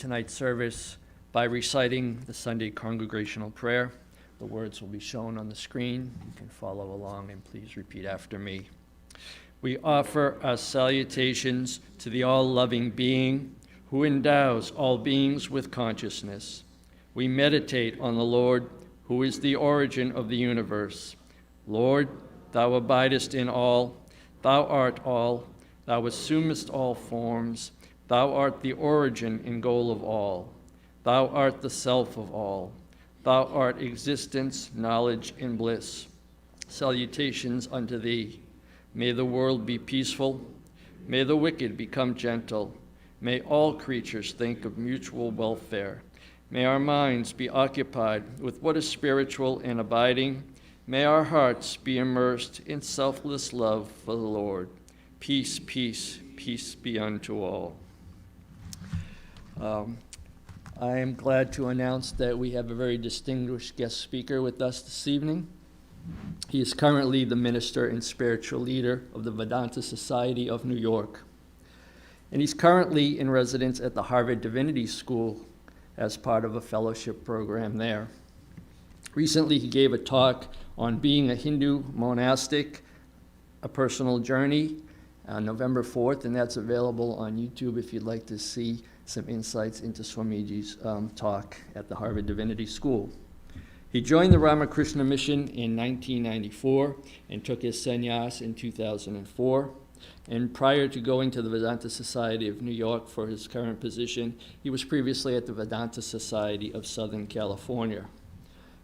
tonight's service by reciting the Sunday Congregational Prayer. The words will be shown on the screen. You can follow along and please repeat after me. We offer our salutations to the all-loving being who endows all beings with consciousness. We meditate on the Lord, who is the origin of the universe. Lord, thou abidest in all, thou art all, thou assumest all forms, thou art the origin and goal of all. Thou art the self of all. Thou art existence, knowledge, and bliss. Salutations unto thee. May the world be peaceful. May the wicked become gentle. May all creatures think of mutual welfare. May our minds be occupied with what is spiritual and abiding. May our hearts be immersed in selfless love for the Lord. Peace, peace, peace be unto all. I am glad to announce that we have a very distinguished guest speaker with us this evening. He is currently the minister and spiritual leader of the Vedanta Society of New York. And he's currently in residence at the Harvard Divinity School as part of a fellowship program there. Recently, he gave a talk on being a Hindu monastic, a personal journey, on November 4th, and that's available on YouTube if you'd like to see some insights into Swamiji's talk at the Harvard Divinity School. He joined the Ramakrishna mission in 1994 and took his sannyas in 2004. And prior to going to the Vedanta Society of New York for his current position, he was previously at the Vedanta Society of Southern California.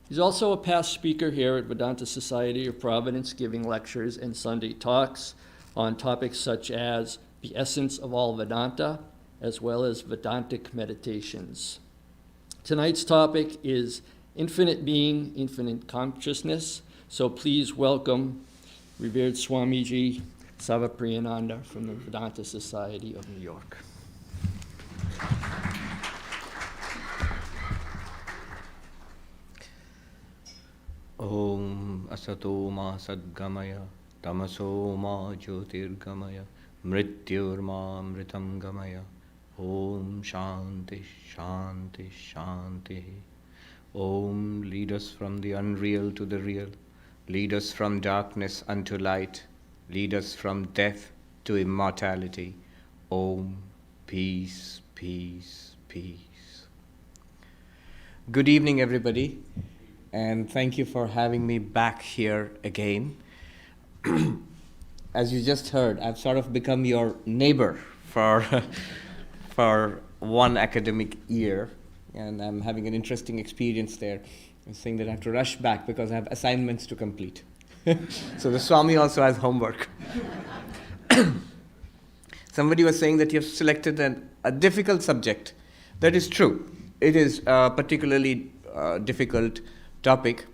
He's also a past speaker here at Vedanta Society of Providence, giving lectures and Sunday talks on topics such as the essence of all Vedanta, as well as Vedantic meditations. Tonight's topic is infinite being, infinite consciousness. So please welcome revered Swamiji Sarvapriyananda from the Vedanta Society of New York. Om asato ma sadgamaya tamaso ma jyotirgamaya mrityur ma amritam gamaya. Om Shanti Shanti Shanti. Om, lead us from the unreal to the real. Lead us from darkness unto light. Lead us from death to immortality. Om, peace, peace, peace. Good evening, everybody, and thank you for having me back here again. As you just heard, I've sort of become your neighbor for one academic year, and I'm having an interesting experience there. I'm saying that I have to rush back because I have assignments to complete. So the Swami also has homework. Somebody was saying that you have selected a difficult subject. That is true. It is a particularly difficult topic.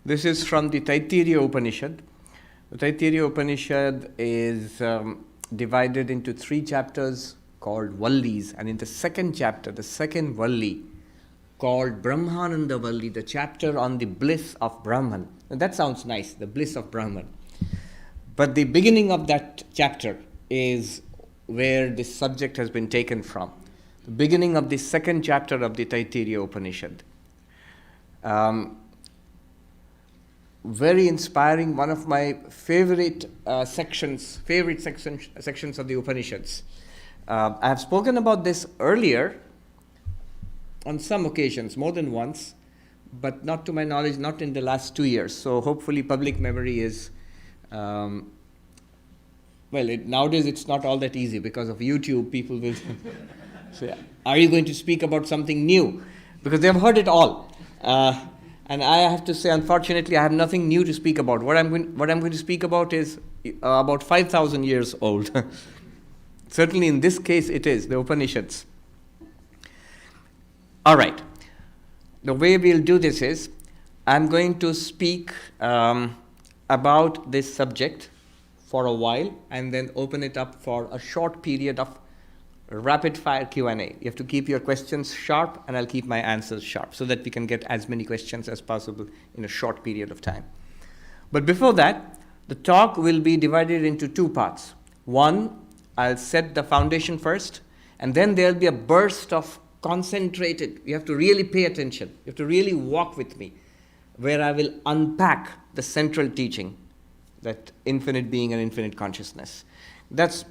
This is from the Taittiriya Upanishad. The Taittiriya Upanishad is divided into 3 chapters called Vallis, and in the second chapter, the second Valli, called Brahmananda Valli, the chapter on the bliss of Brahman. And that sounds nice, the bliss of Brahman. But the beginning of that chapter is where this subject has been taken from. The beginning of the second chapter of the Taittiriya Upanishad. Very inspiring, one of my favorite sections of the Upanishads. I have spoken about this earlier on some occasions, more than once, but not to my knowledge, not in the last 2 years. So hopefully public memory is, nowadays it's not all that easy because of YouTube. People will say, are you going to speak about something new? Because they have heard it all. And I have to say, unfortunately, I have nothing new to speak about. What I'm going to speak about is about 5,000 years old. Certainly in this case it is, the Upanishads. All right. The way we'll do this is, I'm going to speak about this subject for a while and then open it up for a short period of rapid-fire Q&A. You have to keep your questions sharp, and I'll keep my answers sharp so that we can get as many questions as possible in a short period of time. But before that, the talk will be divided into 2 parts. One, I'll set the foundation first, and then there'll be a burst of concentrated, you have to really pay attention, you have to really walk with me, where I will unpack the central teaching, that infinite being and infinite consciousness. That's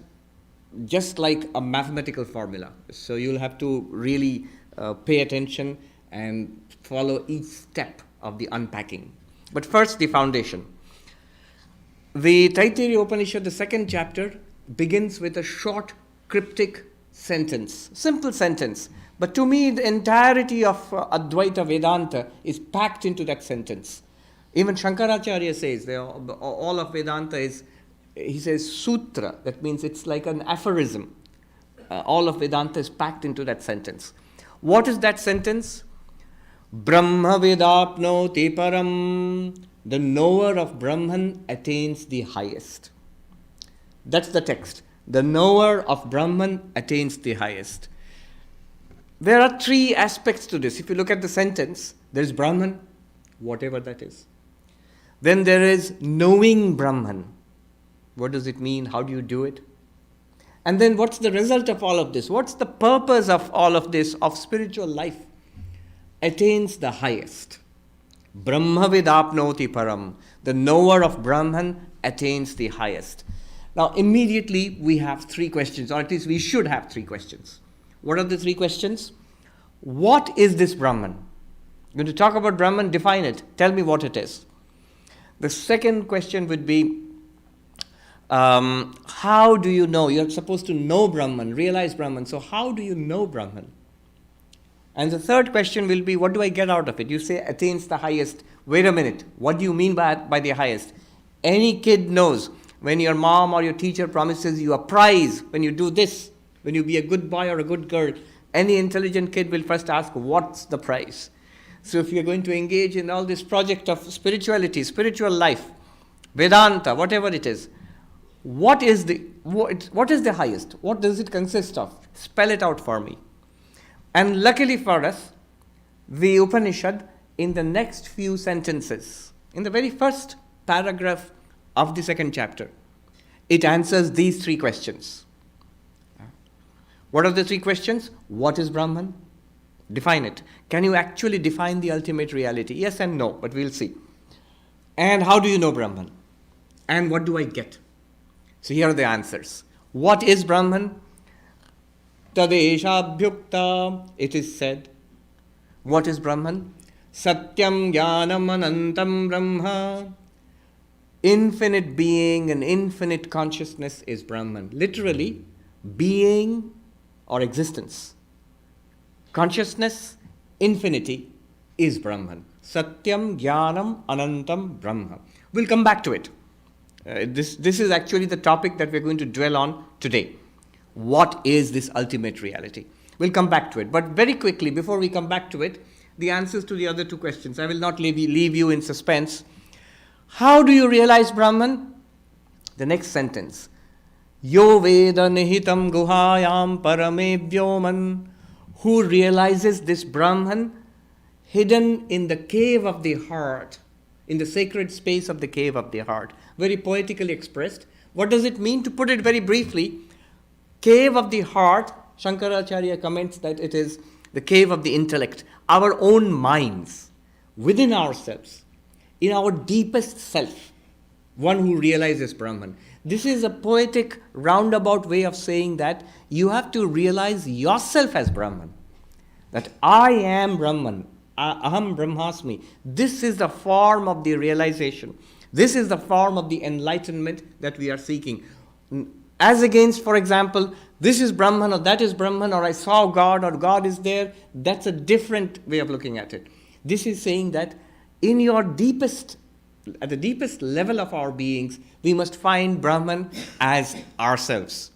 just like a mathematical formula. So you'll have to really pay attention and follow each step of the unpacking. But first, the foundation. The Taittiriya Upanishad, the second chapter, begins with a short, cryptic sentence, simple sentence. But to me, the entirety of Advaita Vedanta is packed into that sentence. Even Shankaracharya says, all of Vedanta is, he says, sutra. That means it's like an aphorism. All of Vedanta is packed into that sentence. What is that sentence? Brahma vedapnoti param. The knower of Brahman attains the highest. That's the text. The knower of Brahman attains the highest. There are three aspects to this. If you look at the sentence, there's Brahman, whatever that is. Then there is knowing Brahman. What does it mean? How do you do it? And then what's the result of all of this? What's the purpose of all of this, of spiritual life? Attains the highest. Brahma vidapnoti param. The knower of Brahman attains the highest. Now, immediately we have three questions, or at least we should have three questions. What are the three questions? What is this Brahman? You're going to talk about Brahman, define it. Tell me what it is. The second question would be, how do you know? You're supposed to know Brahman, realize Brahman. So how do you know Brahman? And the third question will be, what do I get out of it? You say attains the highest. Wait a minute. What do you mean by the highest? Any kid knows when your mom or your teacher promises you a prize when you do this, when you be a good boy or a good girl, any intelligent kid will first ask, what's the prize? So if you're going to engage in all this project of spirituality, spiritual life, Vedanta, whatever it is, what is the highest? What does it consist of? Spell it out for me. And luckily for us, the Upanishad, in the next few sentences, in the very first paragraph of the second chapter, it answers these three questions. What are the three questions? What is Brahman? Define it. Can you actually define the ultimate reality? Yes and no, but we'll see. And how do you know Brahman? And what do I get? So here are the answers. What is Brahman? Tadesha bhyukta, it is said. What is Brahman? Satyam jnanam anantam brahma. Infinite being and infinite consciousness is Brahman. Literally, being or existence. Consciousness, infinity is Brahman. Satyam jnanam anantam brahma. We'll come back to it. This is actually the topic that we're going to dwell on today. What is this ultimate reality? We'll come back to it. But very quickly, before we come back to it, the answers to the other two questions. I will not leave you in suspense. How do you realize Brahman? The next sentence. Yo veda nihitam guhayam parame vyoman. Who realizes this Brahman hidden in the cave of the heart, in the sacred space of the cave of the heart. Very poetically expressed. What does it mean? To put it very briefly, cave of the heart, Shankaracharya comments that it is the cave of the intellect, our own minds, within ourselves, in our deepest self, one who realizes Brahman. This is a poetic, roundabout way of saying that you have to realize yourself as Brahman. That I am Brahman, aham brahmasmi. This is the form of the realization. This is the form of the enlightenment that we are seeking. As against, for example, this is Brahman or that is Brahman, or I saw God or God is there. That's a different way of looking at it. This is saying that in your deepest, at the deepest level of our beings, we must find Brahman as ourselves,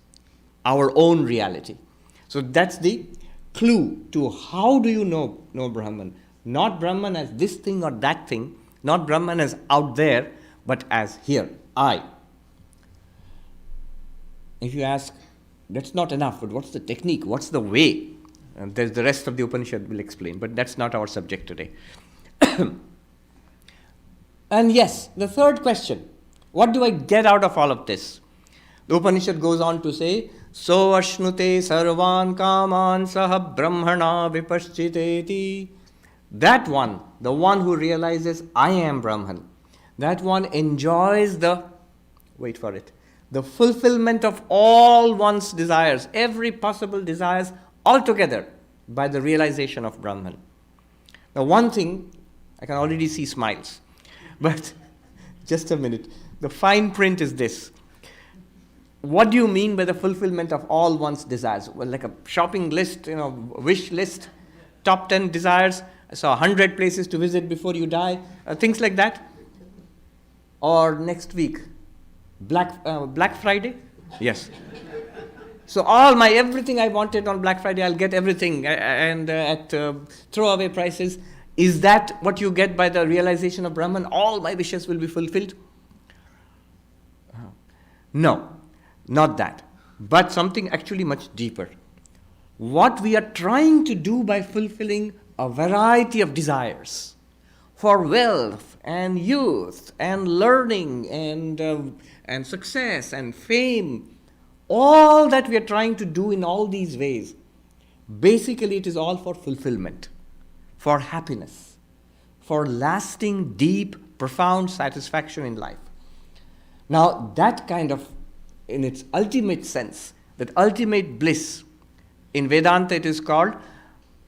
our own reality. So that's the clue to how do you know Brahman. Not Brahman as this thing or that thing, not Brahman as out there, but as here, I. If you ask, that's not enough, but what's the technique? What's the way? And there's the rest of the Upanishad will explain, but that's not our subject today. And yes, the third question, what do I get out of all of this? The Upanishad goes on to say, So ashnute sarvan kaman saha brahmana vipaschiteti. That one, the one who realizes I am Brahman, that one enjoys the, wait for it, the fulfillment of all one's desires, every possible desires altogether by the realization of Brahman. Now one thing, I can already see smiles, but just a minute. The fine print is this. What do you mean by the fulfillment of all one's desires? Well, like a shopping list, wish list, top 10 desires, so 100 places to visit before you die, things like that. Or next week, Black Friday? Yes. So everything I wanted on Black Friday, I'll get everything and at throwaway prices. Is that what you get by the realization of Brahman? All my wishes will be fulfilled? No, not that. But something actually much deeper. What we are trying to do by fulfilling a variety of desires for wealth and youth and learning and success and fame, all that we are trying to do in all these ways, basically it is all for fulfillment, for happiness, for lasting, deep, profound satisfaction in life. Now that kind of, in its ultimate sense, that ultimate bliss, in Vedanta it is called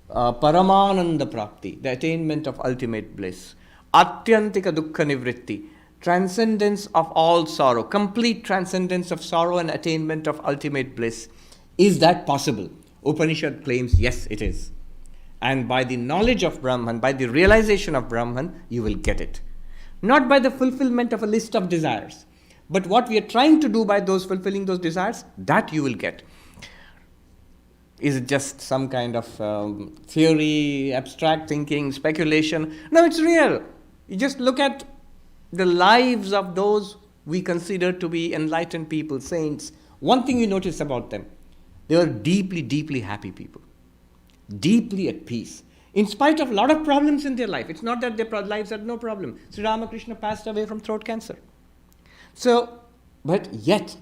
Paramananda Prapti, the attainment of ultimate bliss. Atyantika Dukkha Nivritti, transcendence of all sorrow, complete transcendence of sorrow and attainment of ultimate bliss. Is that possible? Upanishad claims, yes, it is. And by the knowledge of Brahman, by the realization of Brahman, you will get it. Not by the fulfillment of a list of desires, but what we are trying to do by fulfilling those desires, that you will get. Is it just some kind of theory, abstract thinking, speculation? No, it's real. You just look at the lives of those we consider to be enlightened people, saints. One thing you notice about them, they were deeply, deeply happy people. Deeply at peace. In spite of a lot of problems in their life. It's not that their lives had no problem. Sri Ramakrishna passed away from throat cancer. So, but yet,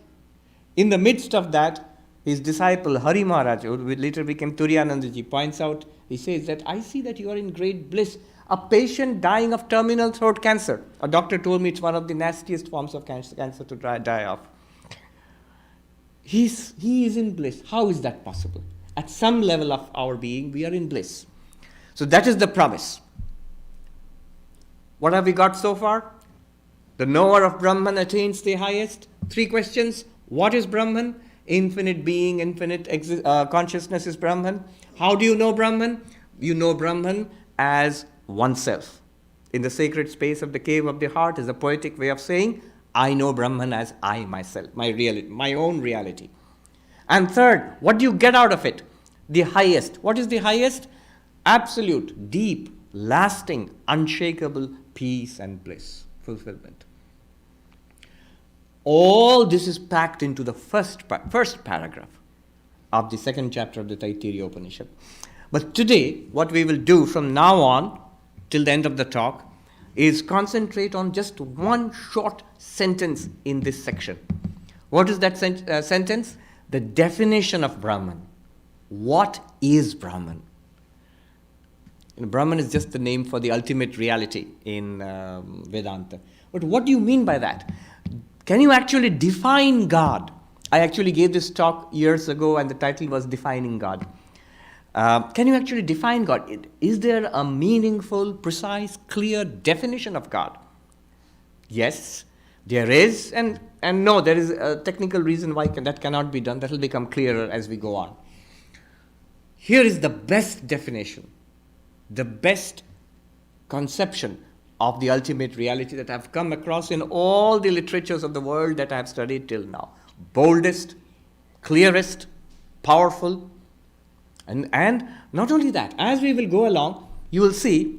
in the midst of that, his disciple Hari Maharaj, who later became Turiyanandaji, points out, he says that I see that you are in great bliss. A patient dying of terminal throat cancer. A doctor told me it's one of the nastiest forms of cancer to die of. He is in bliss. How is that possible? At some level of our being, we are in bliss. So that is the promise. What have we got so far? The knower of Brahman attains the highest. 3 questions. What is Brahman? Infinite being, infinite consciousness is Brahman. How do you know Brahman? You know Brahman as oneself. In the sacred space of the cave of the heart is a poetic way of saying, I know Brahman as I myself, my reality, my own reality. And third, what do you get out of it? The highest. What is the highest? Absolute, deep, lasting, unshakable peace and bliss, fulfillment. All this is packed into the first paragraph of the 2nd chapter of the Taittiriya Upanishad. But today, what we will do from now on, till the end of the talk, is concentrate on just one short sentence in this section. What is that sentence? The definition of Brahman. What is Brahman? Brahman is just the name for the ultimate reality in Vedanta. But what do you mean by that? Can you actually define God? I actually gave this talk years ago and the title was Defining God. Can you actually define God? Is there a meaningful, precise, clear definition of God? Yes, there is, and no, there is a technical reason why that cannot be done. That will become clearer as we go on. Here is the best definition, the best conception of the ultimate reality that I have come across in all the literatures of the world that I have studied till now. Boldest, clearest, powerful, and not only that, as we will go along, you will see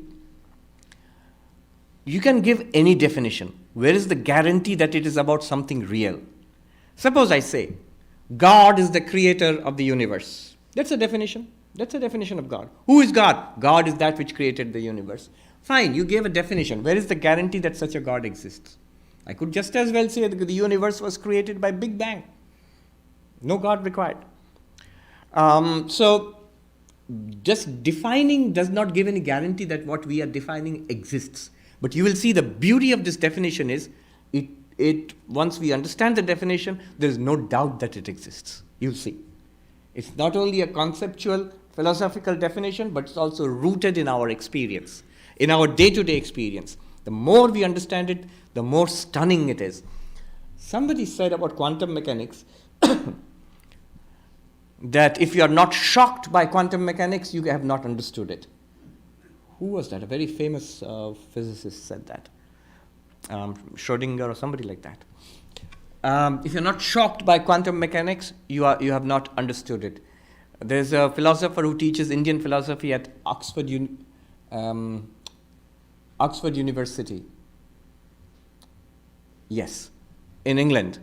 you can give any definition. Where is the guarantee that it is about something real? Suppose I say, God is the creator of the universe. That's a definition. That's a definition of God. Who is God? God is that which created the universe. Fine, you gave a definition. Where is the guarantee that such a God exists? I could just as well say that the universe was created by Big Bang. No God required. So, just defining does not give any guarantee that what we are defining exists. But you will see the beauty of this definition is, once we understand the definition, there is no doubt that it exists. You'll see. It's not only a conceptual, philosophical definition, but it's also rooted in our experience, in our day-to-day experience. The more we understand it, the more stunning it is. Somebody said about quantum mechanics that if you are not shocked by quantum mechanics, you have not understood it. Who was that? A very famous physicist said that. Schrödinger or somebody like that. If you're not shocked by quantum mechanics, you have not understood it. There's a philosopher who teaches Indian philosophy at Oxford University. Yes, in England.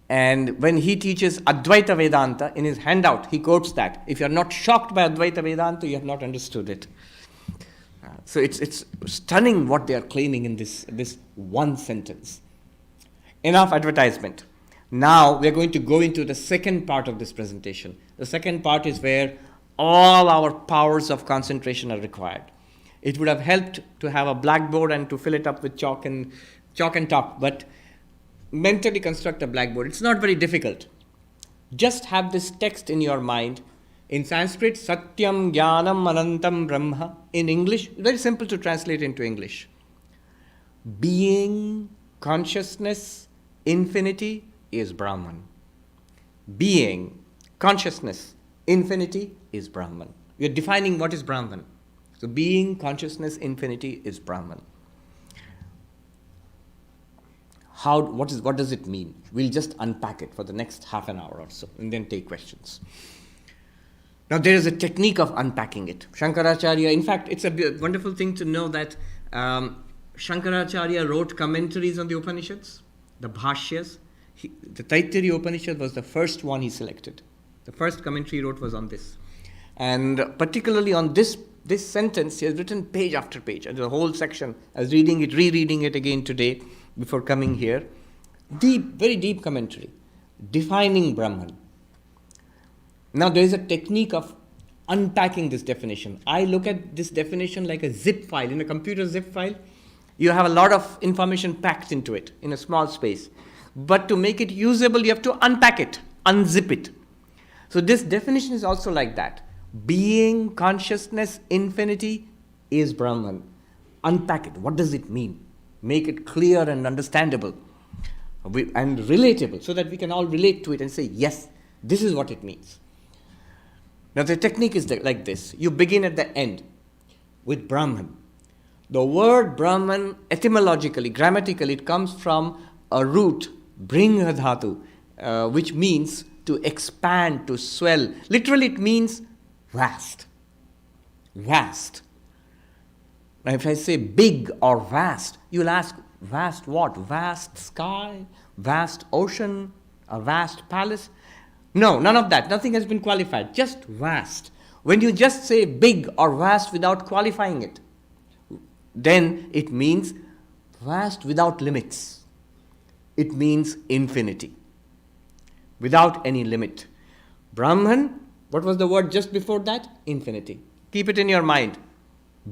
And when he teaches Advaita Vedanta, in his handout, he quotes that. If you're not shocked by Advaita Vedanta, you have not understood it. So it's stunning what they are claiming in this one sentence. Enough advertisement. Now we are going to go into the second part of this presentation. The second part is where all our powers of concentration are required. It would have helped to have a blackboard and to fill it up with chalk and talk, but mentally construct a blackboard. It's not very difficult. Just have this text in your mind. In Sanskrit, Satyam Jnanam Anantam Brahma. In English, very simple to translate into English. Being, consciousness, infinity is Brahman. Being, consciousness, infinity is Brahman. We are defining what is Brahman. So being, consciousness, infinity is Brahman. What does it mean? We'll just unpack it for the next half an hour or so and then take questions. Now there is a technique of unpacking it. Shankaracharya, in fact, it's a wonderful thing to know that Shankaracharya wrote commentaries on the Upanishads, the Bhashyas. The Taittiriya Upanishad was the first one he selected. The first commentary he wrote was on this. And particularly on this sentence, he has written page after page. And the whole section, I was rereading it again today before coming here. Very deep commentary, defining Brahman. Now there is a technique of unpacking this definition. I look at this definition like a zip file. In a computer zip file, you have a lot of information packed into it in a small space. But to make it usable, you have to unpack it, unzip it. So this definition is also like that. Being, consciousness, infinity is Brahman. Unpack it. What does it mean? Make it clear and understandable and relatable so that we can all relate to it and say, yes, this is what it means. Now the technique is like this. You begin at the end with Brahman. The word Brahman, etymologically, grammatically, it comes from a root, bringa dhatu, which means to expand, to swell. Literally it means vast. Vast. Now if I say big or vast, you'll ask, vast what? Vast sky? Vast ocean? A vast palace? No, none of that. Nothing has been qualified. Just vast. When you just say big or vast without qualifying it, then it means vast without limits. It means infinity. Without any limit. Brahman, what was the word just before that? Infinity. Keep it in your mind.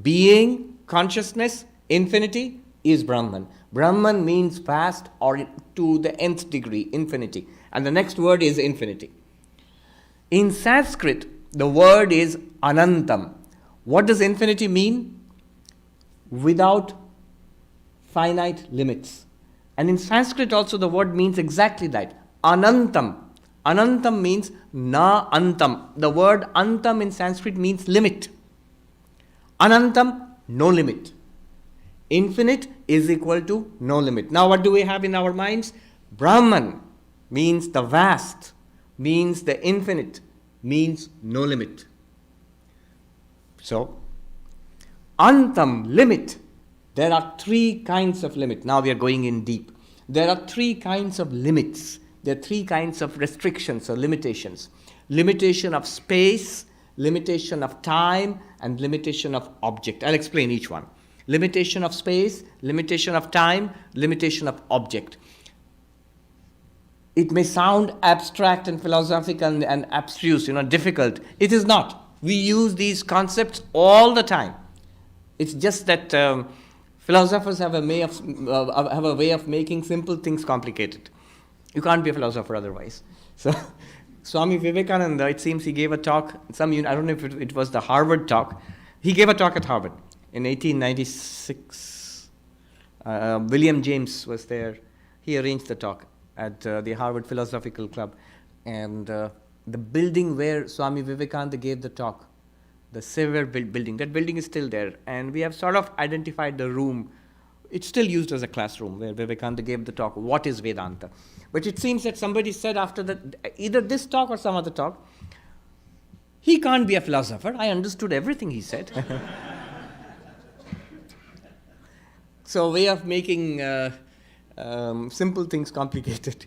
Being, consciousness, infinity is Brahman. Brahman means vast or to the nth degree, infinity. And the next word is infinity. In Sanskrit, the word is anantam. What does infinity mean? Without finite limits. And in Sanskrit also the word means exactly that. Anantam. Anantam means na antam. The word antam in Sanskrit means limit. Anantam, no limit. Infinite is equal to no limit. Now what do we have in our minds? Brahman means the vast, means the infinite, means no limit. So, antam, limit. There are three kinds of limit. Now we are going in deep. There are three kinds of limits. There are three kinds of restrictions or limitations. Limitation of space, limitation of time, and limitation of object. I'll explain each one. Limitation of space, limitation of time, limitation of object. It may sound abstract and philosophical and abstruse, difficult. It is not. We use these concepts all the time. It's just that philosophers have a way of making simple things complicated. You can't be a philosopher otherwise. So, Swami Vivekananda, it seems he gave a talk. I don't know if it was the Harvard talk. He gave a talk at Harvard in 1896. William James was there. He arranged the talk at the Harvard Philosophical Club. And the building where Swami Vivekananda gave the talk, the Xavier building, that building is still there. And we have sort of identified the room. It's still used as a classroom where Vivekananda gave the talk, what is Vedanta? But it seems that somebody said after either this talk or some other talk, he can't be a philosopher. I understood everything he said. So, way of making simple things complicated.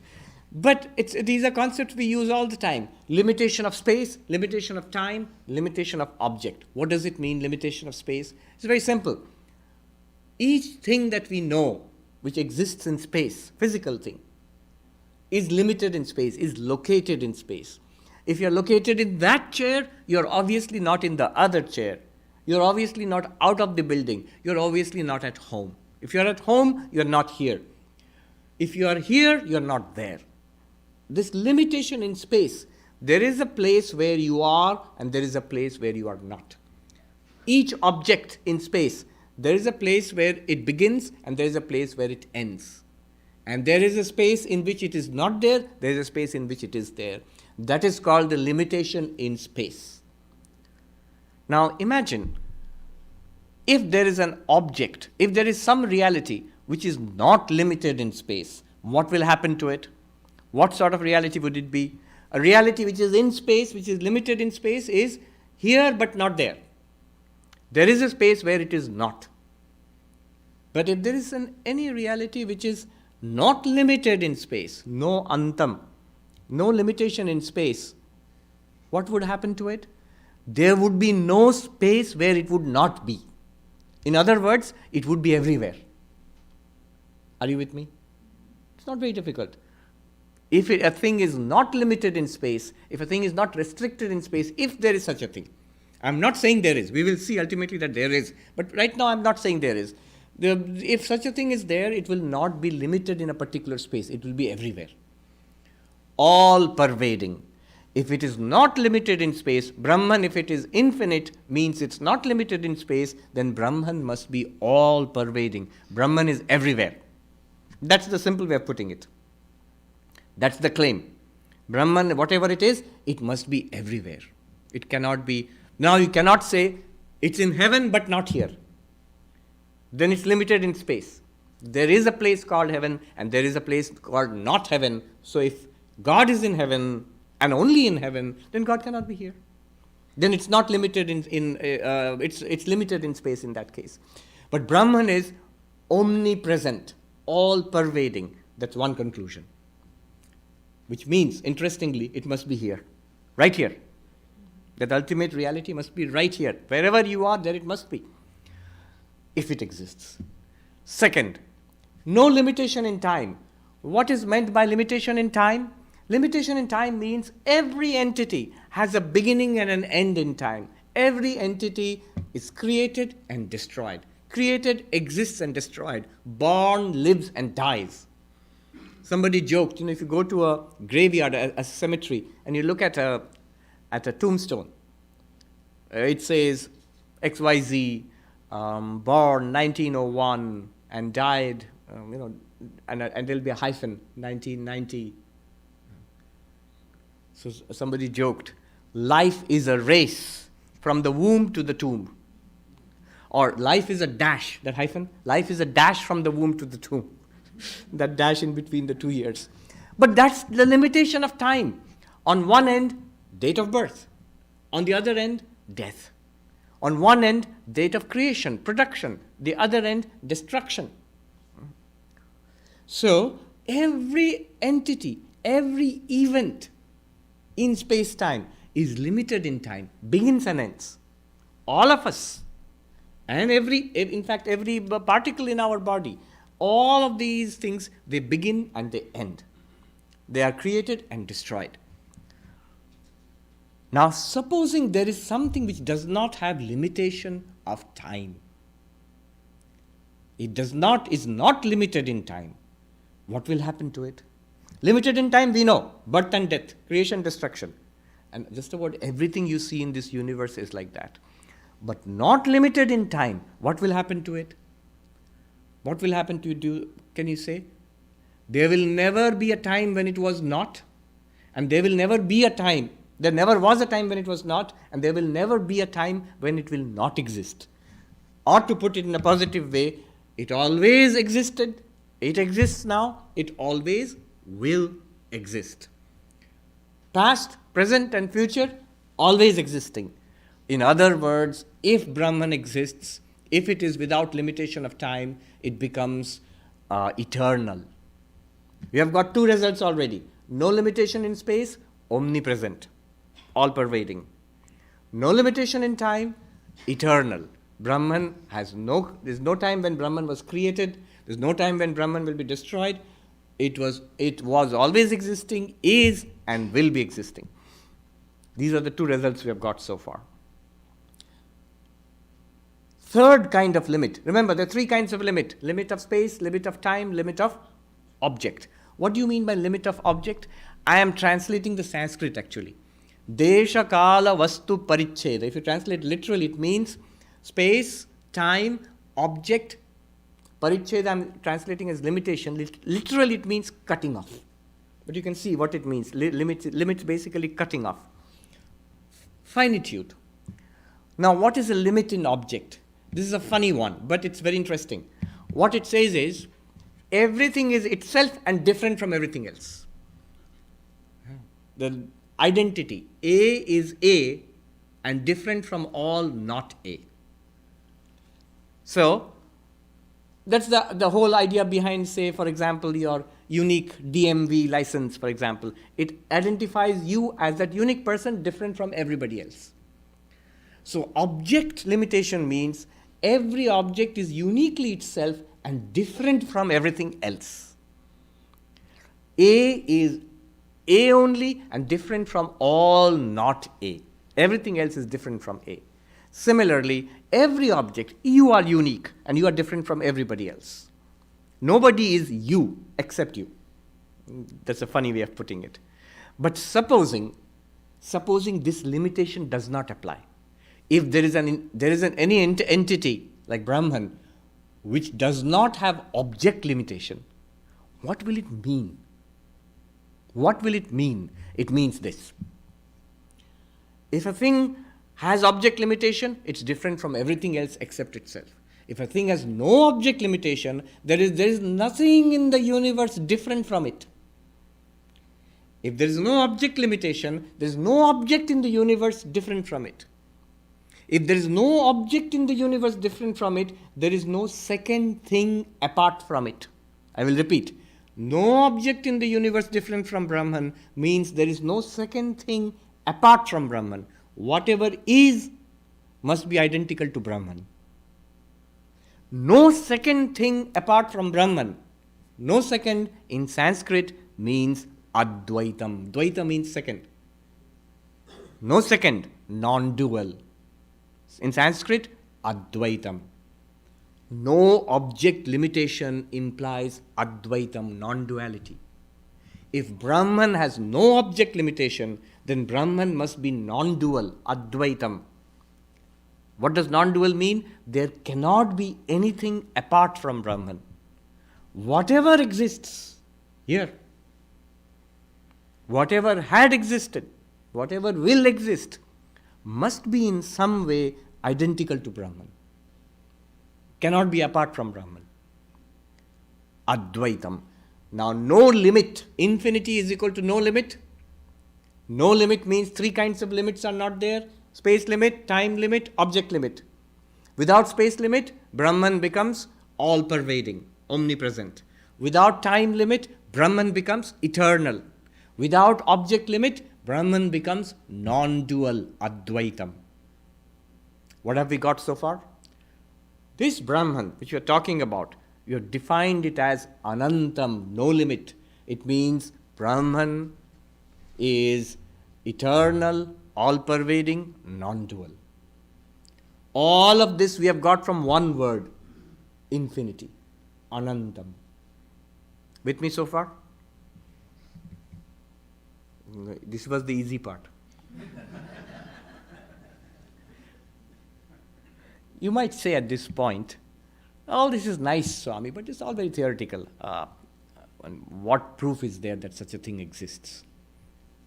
But these are concepts we use all the time. Limitation of space, limitation of time, limitation of object. What does it mean, limitation of space? It's very simple. Each thing that we know, which exists in space, physical thing, is limited in space, is located in space. If you're located in that chair, you're obviously not in the other chair. You're obviously not out of the building. You're obviously not at home. If you're at home, you're not here. If you are here, you're not there. This limitation in space, there is a place where you are and there is a place where you are not. Each object in space, there is a place where it begins and there is a place where it ends. And there is a space in which it is not there, there is a space in which it is there. That is called the limitation in space. Now imagine, if there is an object, if there is some reality which is not limited in space, what will happen to it? What sort of reality would it be? A reality which is in space, which is limited in space, is here but not there. There is a space where it is not. But if there is any reality which is not limited in space, no antam, no limitation in space, what would happen to it? There would be no space where it would not be. In other words, it would be everywhere. Are you with me? It's not very difficult. If a thing is not limited in space, if a thing is not restricted in space, if there is such a thing, I'm not saying there is. We will see ultimately that there is. But right now I'm not saying there is. If such a thing is there, it will not be limited in a particular space. It will be everywhere. All pervading. If it is not limited in space, Brahman, if it is infinite, means it's not limited in space, then Brahman must be all pervading. Brahman is everywhere. That's the simple way of putting it. That's the claim. Brahman, whatever it is, it must be everywhere. It cannot be. Now you cannot say it's in heaven but not here. Then it's limited in space. There is a place called heaven and there is a place called not heaven. So if God is in heaven and only in heaven, then God cannot be here. Then it's not limited it's limited in space in that case. But Brahman is omnipresent, all pervading. That's one conclusion. Which means, interestingly, it must be here, right here. That ultimate reality must be right here. Wherever you are, there it must be, if it exists. Second, no limitation in time. What is meant by limitation in time? Limitation in time means every entity has a beginning and an end in time. Every entity is created and destroyed. Created, exists and destroyed. Born, lives and dies. Somebody joked, if you go to a graveyard, a cemetery, and you look at a tombstone, it says XYZ, born 1901 and died, and there'll be a hyphen, 1990. So somebody joked, life is a race from the womb to the tomb. Or life is a dash, that hyphen, life is a dash from the womb to the tomb. That dash in between the 2 years. But that's the limitation of time. On one end, date of birth. On the other end, death. On one end, date of creation, production. The other end, destruction. So, every entity, every event in space-time is limited in time, begins and ends. All of us. And in fact, every particle in our body. All of these things, they begin and they end. They are created and destroyed. Now, supposing there is something which does not have limitation of time, is not limited in time, what will happen to it? Limited in time, we know, birth and death, creation, destruction. And just about everything you see in this universe is like that. But not limited in time, what will happen to it? What will happen to you? Can you say? There will never be a time when it was not, and there will never be a time. There never was a time when it was not, and there will never be a time when it will not exist. Or to put it in a positive way, it always existed, it exists now, it always will exist. Past, present, and future, always existing. In other words, if Brahman exists, if it is without limitation of time, it becomes eternal. We have got two results already. No limitation in space, omnipresent, all-pervading. No limitation in time, eternal. Brahman there's no time when Brahman was created, there's no time when Brahman will be destroyed. It was always existing, is, and will be existing. These are the two results we have got so far. Third kind of limit. Remember, there are three kinds of limit. Limit of space, limit of time, limit of object. What do you mean by limit of object? I am translating the Sanskrit actually. Desha kala vastu paricheda. If you translate literally, it means space, time, object. Paricheda I am translating as limitation. Literally it means cutting off. But you can see what it means. Limit basically cutting off. Finitude. Now what is a limit in object? This is a funny one, but it's very interesting. What it says is, everything is itself and different from everything else. The identity, A is A and different from all not A. So, that's the whole idea behind, say, for example, your unique DMV license, for example. It identifies you as that unique person different from everybody else. So, object limitation means every object is uniquely itself and different from everything else. A is A only and different from all not A. Everything else is different from A. Similarly, every object, you are unique and you are different from everybody else. Nobody is you except you. That's a funny way of putting it. But supposing this limitation does not apply. If there is any entity like Brahman which does not have object limitation, what will it mean? What will it mean? It means this. If a thing has object limitation, it's different from everything else except itself. If a thing has no object limitation, there is nothing in the universe different from it. If there is no object limitation, there is no object in the universe different from it. If there is no object in the universe different from it, there is no second thing apart from it. I will repeat. No object in the universe different from Brahman means there is no second thing apart from Brahman. Whatever is must be identical to Brahman. No second thing apart from Brahman. No second in Sanskrit means Advaitam. Dvaita means second. No second, non-dual. In Sanskrit, Advaitam. No object limitation implies Advaitam, non-duality. If Brahman has no object limitation, then Brahman must be non-dual, Advaitam. What does non-dual mean? There cannot be anything apart from Brahman. Whatever exists here, whatever had existed, whatever will exist, must be in some way identical to Brahman. Cannot be apart from Brahman. Advaitam. Now, no limit. Infinity is equal to no limit. No limit means three kinds of limits are not there. Space limit, time limit, object limit. Without space limit, Brahman becomes all-pervading, omnipresent. Without time limit, Brahman becomes eternal. Without object limit, Brahman becomes non-dual, Advaitam. What have we got so far? This Brahman, which we are talking about, you have defined it as Anantam, no limit. It means Brahman is eternal, all-pervading, non-dual. All of this we have got from one word, infinity, anantam. With me so far? This was the easy part. You might say at this point, oh, this is nice, Swami, but it's all very theoretical. And what proof is there that such a thing exists?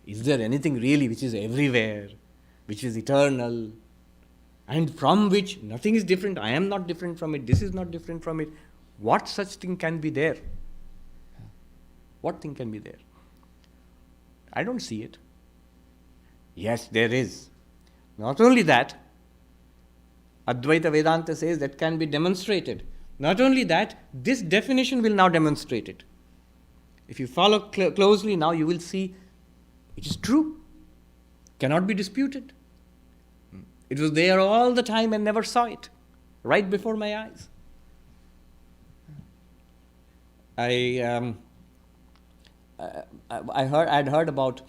Is there anything really which is everywhere, which is eternal, and from which nothing is different? I am not different from it, this is not different from it. What such thing can be there? What thing can be there? I don't see it. Yes, there is. Not only that, Advaita Vedanta says that can be demonstrated. Not only that, this definition will now demonstrate it. If you follow closely now, you will see it is true. Cannot be disputed. It was there all the time and never saw it. Right before my eyes. I'd heard about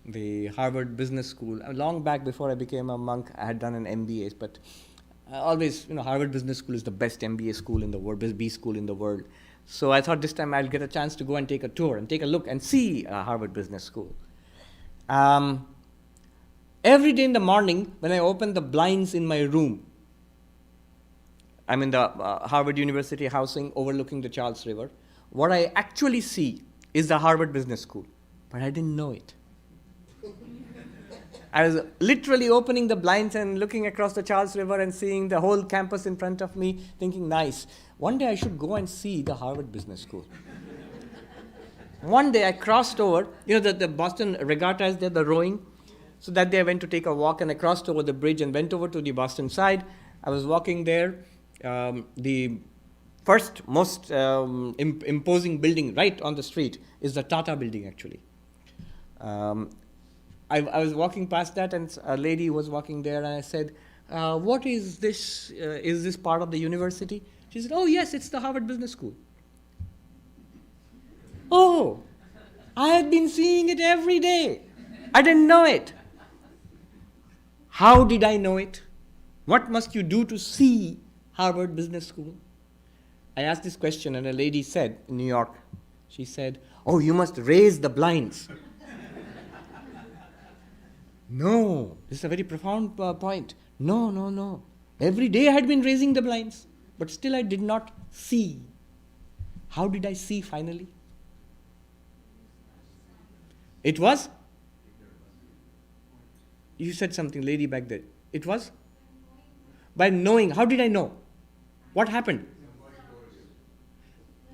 the Harvard Business School. Long back before I became a monk, I had done an MBA, but always, Harvard Business School is the best MBA school in the world, best B school in the world. So I thought this time I'll get a chance to go and take a tour and take a look and see Harvard Business School. Every day in the morning, when I open the blinds in my room, I'm in the Harvard University housing overlooking the Charles River. What I actually see is the Harvard Business School, but I didn't know it. I was literally opening the blinds and looking across the Charles River and seeing the whole campus in front of me, thinking, nice. One day I should go and see the Harvard Business School. One day I crossed over, the Boston Regatta is there, the rowing. So that day I went to take a walk and I crossed over the bridge and went over to the Boston side. I was walking there. The first most imposing building right on the street is the Tata building, actually. I was walking past that and a lady was walking there and I said, what is this? Is this part of the university? She said, oh yes, it's the Harvard Business School. Oh, I had been seeing it every day. I didn't know it. How did I know it? What must you do to see Harvard Business School? I asked this question and a lady said in New York, she said, oh, you must raise the blinds. No, this is a very profound point. No. Every day I had been raising the blinds, but still I did not see. How did I see finally? It was? You said something, lady back there. It was? By knowing. How did I know? What happened?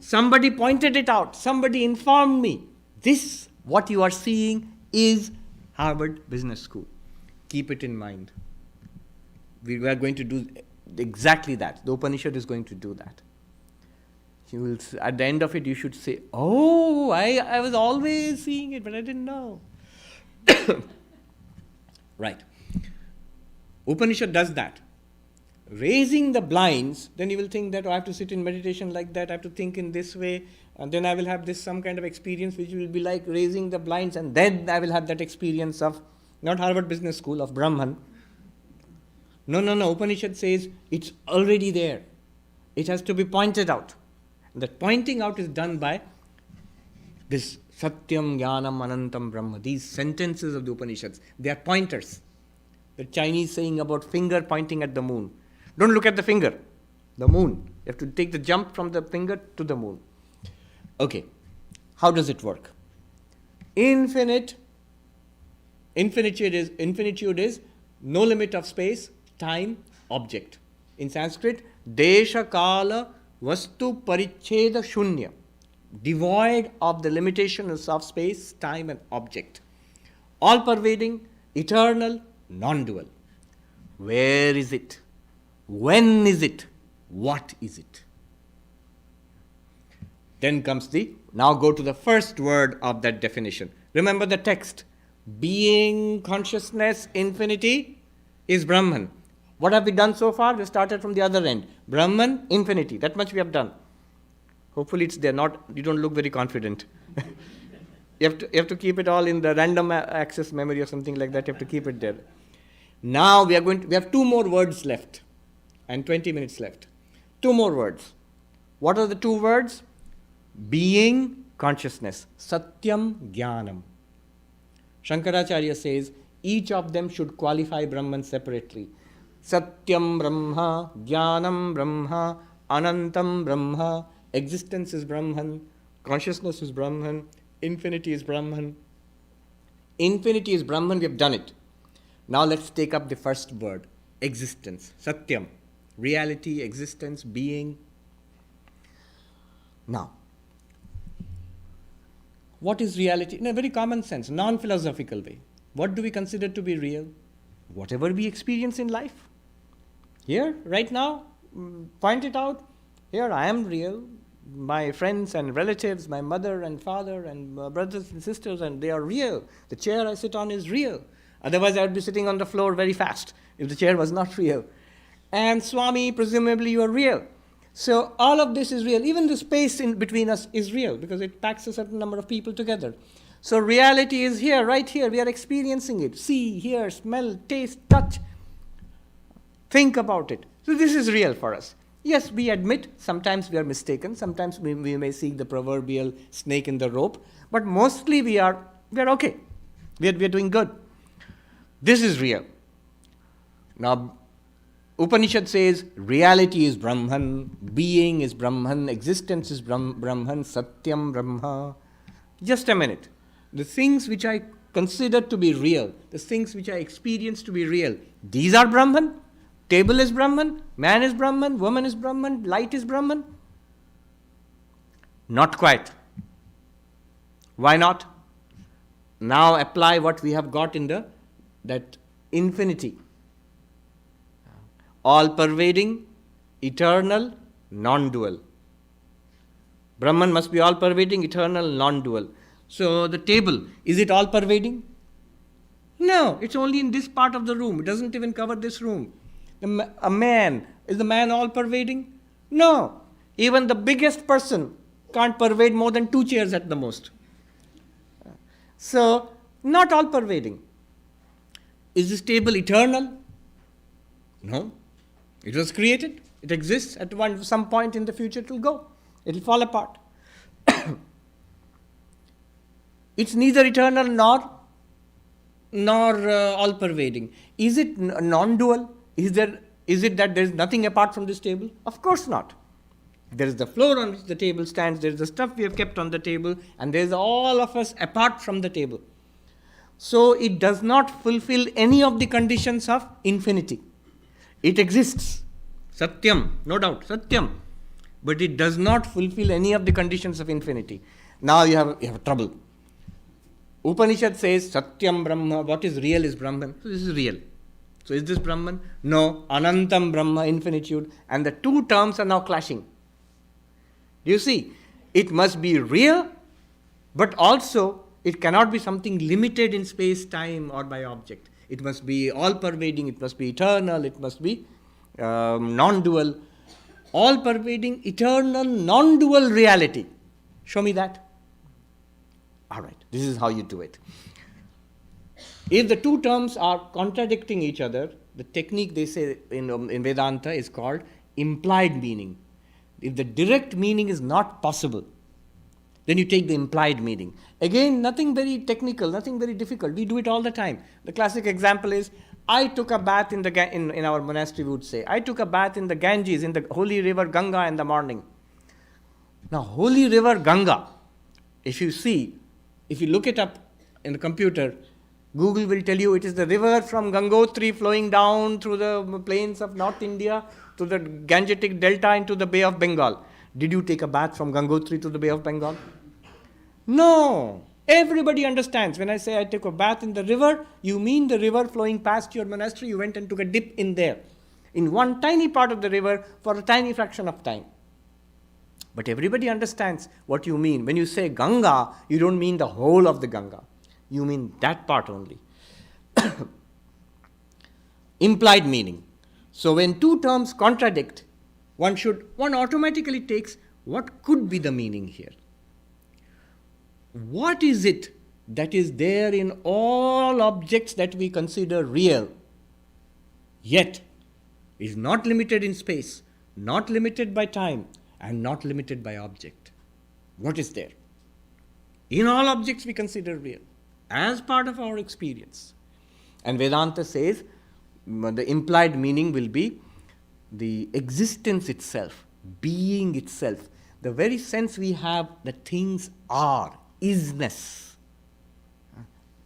Somebody pointed it out. Somebody informed me. This, what you are seeing, is Harvard Business School. Keep it in mind. We are going to do exactly that. The Upanishad is going to do that. You will, at the end of it, you should say, oh, I was always seeing it, but I didn't know. Right. Upanishad does that. Raising the blinds, then you will think that, oh, I have to sit in meditation like that, I have to think in this way, and then I will have this some kind of experience which will be like raising the blinds, and then I will have that experience of, not Harvard Business School, of Brahman. No. Upanishad says it's already there. It has to be pointed out. And that pointing out is done by this Satyam, Jnanam, Anantam, Brahma. These sentences of the Upanishads, they are pointers. The Chinese saying about finger pointing at the moon. Don't look at the finger, the moon. You have to take the jump from the finger to the moon. Okay, how does it work? Infinitude is no limit of space, time, object. In Sanskrit, Desha Kala Vastu Paricheda Shunya. Devoid of the limitations of space, time and object. All-pervading, eternal, non-dual. Where is it? When is it? What is it? Then comes now go to the first word of that definition. Remember the text. Being, consciousness, infinity is Brahman. What have we done so far? We started from the other end. Brahman, infinity. That much we have done. Hopefully it's there. You don't look very confident. You have to keep it all in the random access memory or something like that. You have to keep it there. Now we have 2 more words left and 20 minutes left. 2 more words. What are the 2 words? Being, consciousness. Satyam, Jnanam. Shankaracharya says each of them should qualify Brahman separately. Satyam Brahma, Jnanam Brahma, Anantam Brahma. Existence is Brahman, consciousness is Brahman, infinity is Brahman. Infinity is Brahman, we have done it. Now let's take up the first word, existence, Satyam, reality, existence, being. Now, what is reality? In a very common sense, non-philosophical way. What do we consider to be real? Whatever we experience in life. Here, right now, point it out. Here I am real. My friends and relatives, my mother and father and brothers and sisters, and they are real. The chair I sit on is real. Otherwise, I would be sitting on the floor very fast if the chair was not real. And Swami, presumably you are real. So all of this is real. Even the space in between us is real because it packs a certain number of people together. So reality is here, right here. We are experiencing it. See, hear, smell, taste, touch. Think about it. So this is real for us. Yes, we admit sometimes we are mistaken. Sometimes we may seek the proverbial snake in the rope. But mostly we are okay. We are doing good. This is real. Now, Upanishad says reality is Brahman, being is Brahman, existence is Brahman, Satyam Brahma. Just a minute. The things which I consider to be real, the things which I experience to be real, these are Brahman. Table is Brahman, man is Brahman, woman is Brahman, light is Brahman. Not quite. Why not? Now apply what we have got in that infinity. All-pervading, eternal, non-dual. Brahman must be all-pervading, eternal, non-dual. So the table, is it all-pervading? No, it's only in this part of the room. It doesn't even cover this room. A man, is the man all-pervading? No. Even the biggest person can't pervade more than 2 chairs at the most. So, not all-pervading. Is this table eternal? No. It was created. It exists. At some point in the future it will go. It will fall apart. It's neither eternal nor all-pervading. Is it non-dual? Is it that there is nothing apart from this table? Of course not. There is the floor on which the table stands, there is the stuff we have kept on the table, and there is all of us apart from the table. So it does not fulfill any of the conditions of infinity. It exists. Satyam, no doubt, Satyam. But it does not fulfill any of the conditions of infinity. Now you have trouble. Upanishad says, Satyam Brahma, what is real is Brahman. So this is real. So is this Brahman? No. Anantam Brahma, infinitude. And the 2 terms are now clashing. You see, it must be real, but also it cannot be something limited in space, time, or by object. It must be all-pervading, it must be eternal, it must be non-dual. All-pervading, eternal, non-dual reality. Show me that. All right, this is how you do it. If the 2 terms are contradicting each other, the technique they say in Vedanta is called implied meaning. If the direct meaning is not possible, then you take the implied meaning. Again, nothing very technical, nothing very difficult. We do it all the time. The classic example is, I took a bath in our monastery we would say, I took a bath in the Ganges, in the holy river Ganga in the morning. Now, holy river Ganga, if you look it up in the computer, Google will tell you it is the river from Gangotri flowing down through the plains of North India to the Gangetic Delta into the Bay of Bengal. Did you take a bath from Gangotri to the Bay of Bengal? No. Everybody understands. When I say I took a bath in the river, you mean the river flowing past your monastery, you went and took a dip in there. In one tiny part of the river for a tiny fraction of time. But everybody understands what you mean. When you say Ganga, you don't mean the whole of the Ganga. You mean that part only. Implied meaning. So when 2 terms contradict, one automatically takes what could be the meaning here. what is it that is there in all objects that we consider real, yet is not limited in space, not limited by time, and not limited by object? What is there? In all objects we consider real, as part of our experience. And Vedanta says the implied meaning will be the existence itself, being itself, the very sense we have that things are, isness.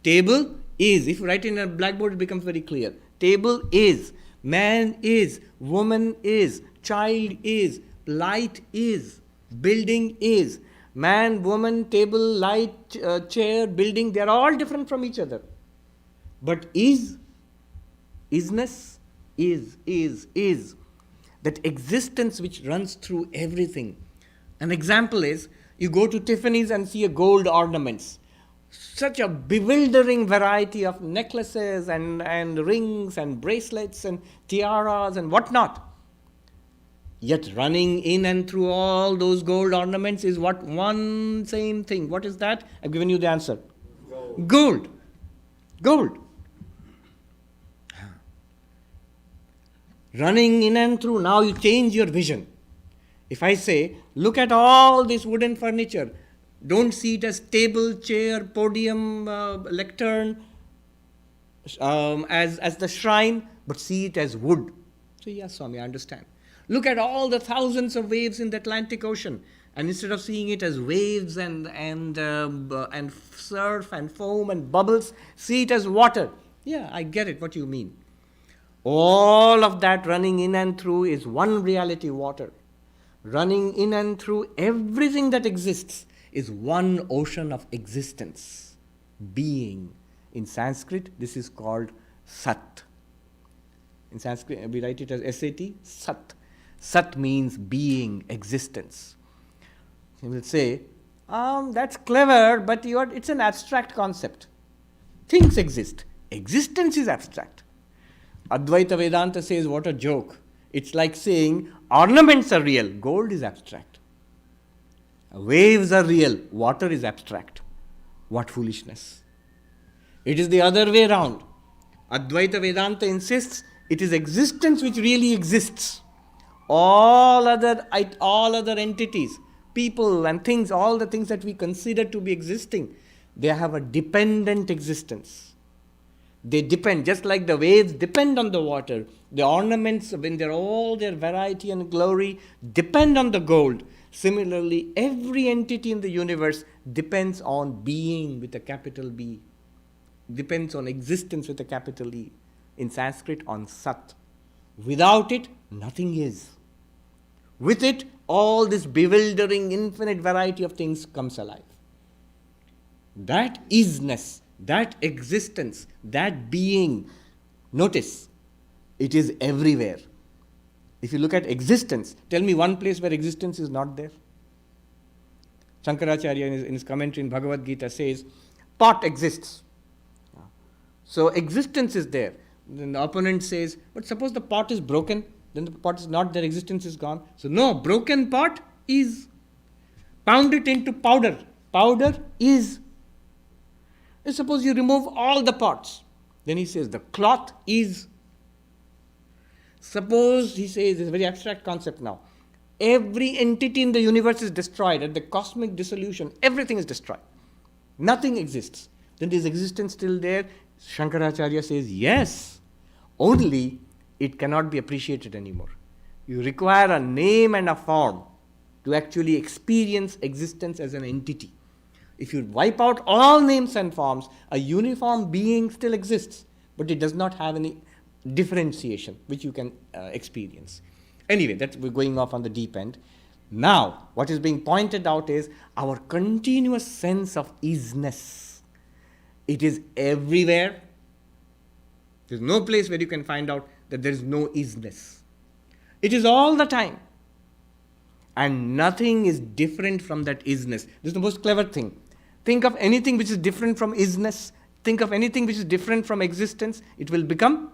Table is, if you write in a blackboard, it becomes very clear. Table is, man is, woman is, child is, light is, building is. Man, woman, table, light, chair, building, they are all different from each other. But isness, is. That existence which runs through everything. An example is, you go to Tiffany's and see a gold ornaments. Such a bewildering variety of necklaces and rings and bracelets and tiaras and whatnot. Yet running in and through all those gold ornaments is what? One same thing. What is that? I've given you the answer. Gold. Gold. Running in and through. Now you change your vision. If I say, look at all this wooden furniture, don't see it as table, chair, podium, lectern, as the shrine, but see it as wood. So yes, Swami, I understand. Look at all the thousands of waves in the Atlantic Ocean, and instead of seeing it as waves and surf and foam and bubbles, see it as water. Yeah, I get it, what you mean. All of that running in and through is one reality, water. Running in and through everything that exists is one ocean of existence, being. In Sanskrit, this is called Sat. In Sanskrit, we write it as S-A-T, Sat. Sat means being, existence. You will say, that's clever, but it's an abstract concept. Things exist. Existence is abstract. Advaita Vedanta says, what a joke. It's like saying, ornaments are real, gold is abstract. Waves are real, water is abstract. What foolishness. It is the other way around. Advaita Vedanta insists it is existence which really exists. All other entities, people and things, all the things that we consider to be existing, they have a dependent existence. They depend, just like the waves depend on the water. The ornaments, when they're all their variety and glory, depend on the gold. Similarly, every entity in the universe depends on being with a capital B. Depends on existence with a capital E. In Sanskrit, on Sat. Without it, nothing is. With it, all this bewildering, infinite variety of things comes alive. That isness, that existence, that being, notice, it is everywhere. If you look at existence, tell me one place where existence is not there. Shankaracharya in his commentary in Bhagavad Gita says, pot exists. So existence is there. Then the opponent says, but suppose the pot is broken, then the pot is not there, existence is gone. So no, broken pot is. Pound it into powder. Powder is. And suppose you remove all the pots. Then he says the cloth is. Suppose, he says, it's a very abstract concept now. Every entity in the universe is destroyed. At the cosmic dissolution, everything is destroyed. Nothing exists. Then is existence still there? Shankaracharya says, yes. Only it cannot be appreciated anymore. You require a name and a form to actually experience existence as an entity. If you wipe out all names and forms, a uniform being still exists, but it does not have any differentiation which you can experience. Anyway, we're going off on the deep end. Now, what is being pointed out is our continuous sense of isness. It is everywhere. There's no place where you can find out that there is no isness. It is all the time. And nothing is different from that isness. This is the most clever thing. Think of anything which is different from isness. Think of anything which is different from existence. It will become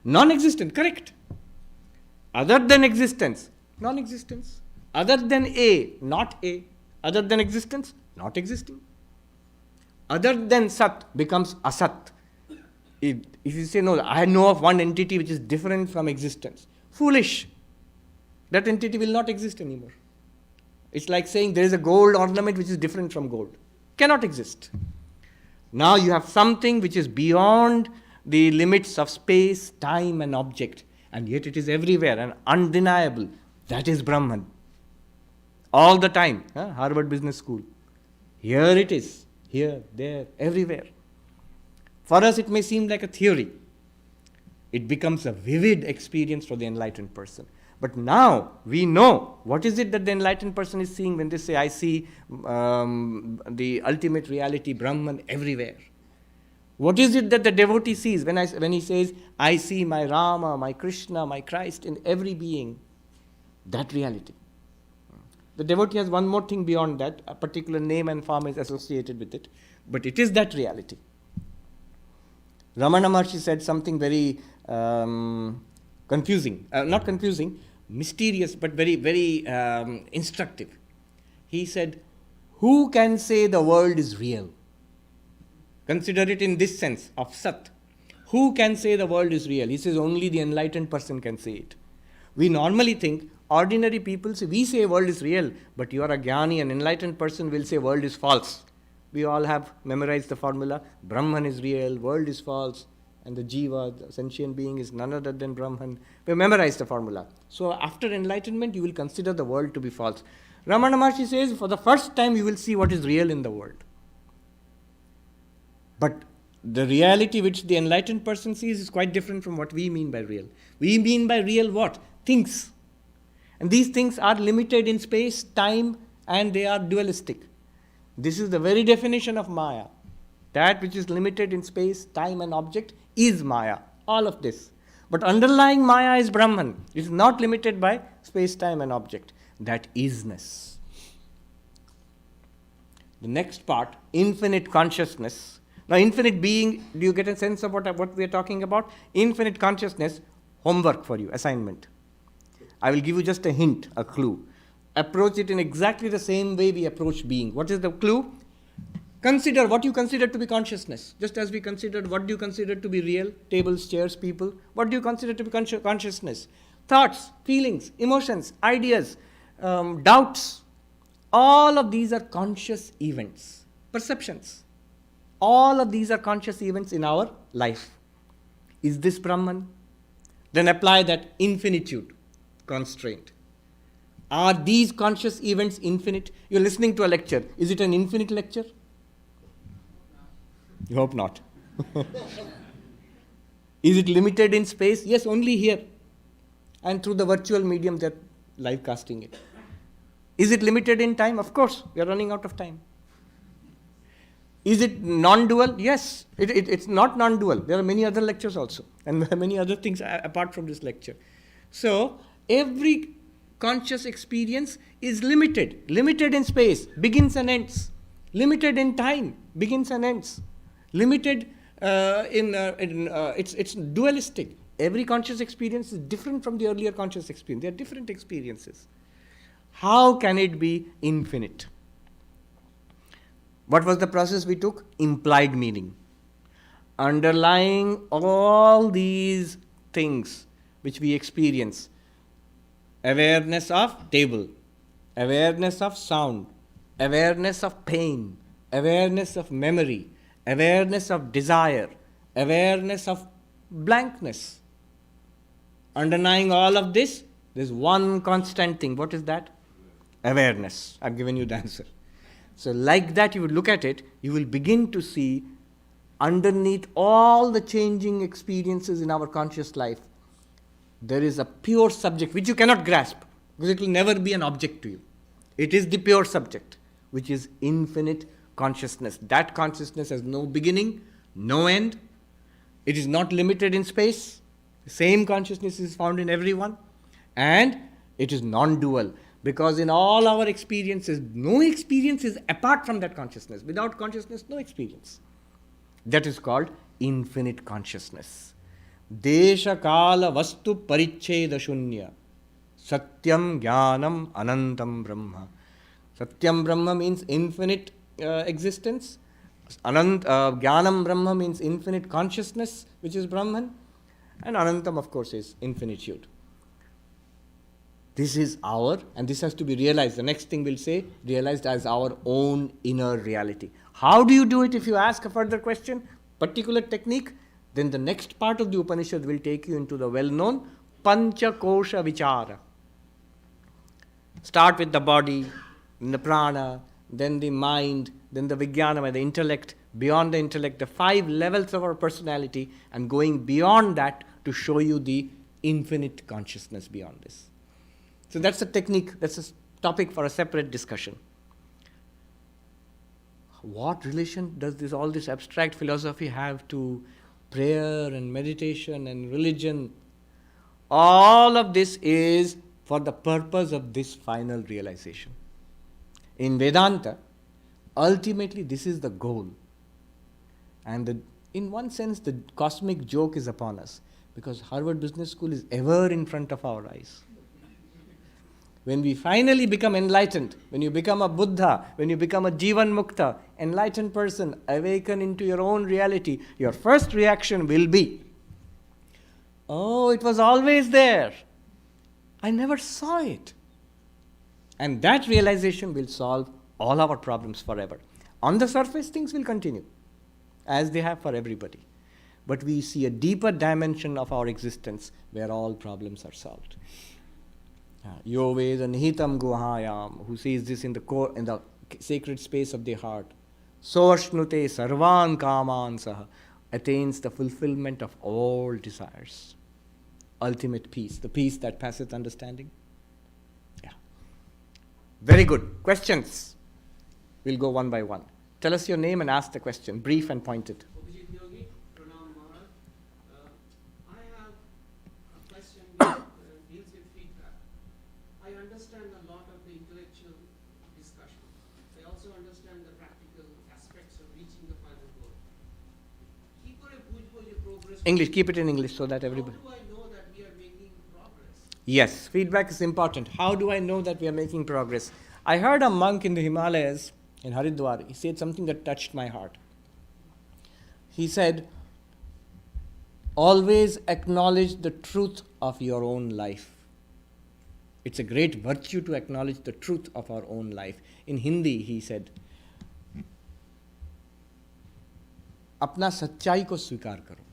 non-existent, correct? Other than existence, non-existence. Other than A, not A. Other than existence, not existing. other than Sat becomes Asat. If you say, no, I know of one entity which is different from existence, foolish. That entity will not exist anymore. It's like saying there is a gold ornament which is different from gold. Cannot exist. Now you have something which is beyond the limits of space, time and object, and yet it is everywhere and undeniable. That is Brahman. All the time. Harvard Business School. Here it is. Here, there, everywhere. For us it may seem like a theory. It becomes a vivid experience for the enlightened person. But now we know what is it that the enlightened person is seeing when they say, I see the ultimate reality, Brahman, everywhere. What is it that the devotee sees when he says, I see my Rama, my Krishna, my Christ in every being? That reality. The devotee has one more thing beyond that. A particular name and form is associated with it. But it is that reality. Ramana Maharshi said something very confusing. Not confusing, mysterious, but very, very instructive. He said, who can say the world is real? Consider it in this sense of Sat. Who can say the world is real? He says only the enlightened person can say it. We normally think, ordinary people say, we say world is real, but you are a jnani, an enlightened person will say world is false. We all have memorized the formula, Brahman is real, world is false, and the jiva, the sentient being, is none other than Brahman. We memorize the formula. So after enlightenment, you will consider the world to be false. Ramana Maharshi says, for the first time you will see what is real in the world. But the reality which the enlightened person sees is quite different from what we mean by real. We mean by real what? Things. And these things are limited in space, time, and they are dualistic. This is the very definition of Maya. That which is limited in space, time, and object is Maya. All of this. But underlying Maya is Brahman. It is not limited by space, time, and object. That isness. The next part, infinite consciousness. Now, infinite being, do you get a sense of what we are talking about? Infinite consciousness, homework for you, assignment. I will give you just a hint, a clue. Approach it in exactly the same way we approach being. What is the clue? Consider what you consider to be consciousness. Just as we considered what do you consider to be real, tables, chairs, people. What do you consider to be consciousness? Thoughts, feelings, emotions, ideas, doubts. All of these are conscious events, perceptions. All of these are conscious events in our life. Is this Brahman? Then apply that infinitude constraint. Are these conscious events infinite? You're listening to a lecture. Is it an infinite lecture? You hope not. Is it limited in space? Yes, only here. And through the virtual medium, they're live casting it. Is it limited in time? Of course, we are running out of time. Is it non-dual? Yes, it's not non-dual. There are many other lectures also, and many other things apart from this lecture. So, every conscious experience is limited in space, begins and ends. Limited in time, begins and ends. Limited it's dualistic. Every conscious experience is different from the earlier conscious experience. They are different experiences. How can it be infinite? What was the process we took? Implied meaning. Underlying all these things which we experience, awareness of table, awareness of sound, awareness of pain, awareness of memory, awareness of desire, awareness of blankness. Underlying all of this, there's one constant thing. What is that? Awareness. I've given you the answer. So like that you would look at it, you will begin to see underneath all the changing experiences in our conscious life, there is a pure subject which you cannot grasp because it will never be an object to you. It is the pure subject, which is infinite consciousness. That consciousness has no beginning, no end. It is not limited in space. The same consciousness is found in everyone. And it is non-dual. Because in all our experiences, no experience is apart from that consciousness. Without consciousness, no experience. That is called infinite consciousness. Desha kala vastu paricheda shunya. Satyam jnanam anantam brahma. Satyam brahma means infinite existence. Jnanam Brahma means infinite consciousness, which is Brahman, and Anantam, of course, is infinitude. This is and this has to be realized. The next thing we'll say, realized as our own inner reality. How do you do it? If you ask a further question, particular technique, then the next part of the Upanishad will take you into the well-known Pancha Kosha Vichara. Start with the body, then the prana, then the mind, then the Vijnana, the intellect, beyond the intellect, the 5 levels of our personality, and going beyond that to show you the infinite consciousness beyond this. So that's a technique, that's a topic for a separate discussion. What relation does all this abstract philosophy have to prayer and meditation and religion? All of this is for the purpose of this final realization. In Vedanta, ultimately this is the goal. And in one sense, the cosmic joke is upon us, because Harvard Business School is ever in front of our eyes. When we finally become enlightened, when you become a Buddha, when you become a Jivan Mukta, enlightened person, awaken into your own reality, your first reaction will be, oh, it was always there. I never saw it. And that realization will solve all our problems forever. On the surface, things will continue, as they have for everybody. But we see a deeper dimension of our existence where all problems are solved. Yo Veda Nihitam Guhayam, who sees this in the sacred space of the heart, Soashnute Sarvan Kaman Saha, attains the fulfillment of all desires. Ultimate peace, the peace that passeth understanding. Yeah. Very good. Questions? We'll go one by one. Tell us your name and ask the question, brief and pointed. English, keep it in English so that everybody. How do I know that we are making progress? Yes, feedback is important. How do I know that we are making progress? I heard a monk in the Himalayas, in Haridwar, he said something that touched my heart. He said, always acknowledge the truth of your own life. It's a great virtue to acknowledge the truth of our own life. In Hindi, he said, अपना सच्चाई को स्वीकार करो.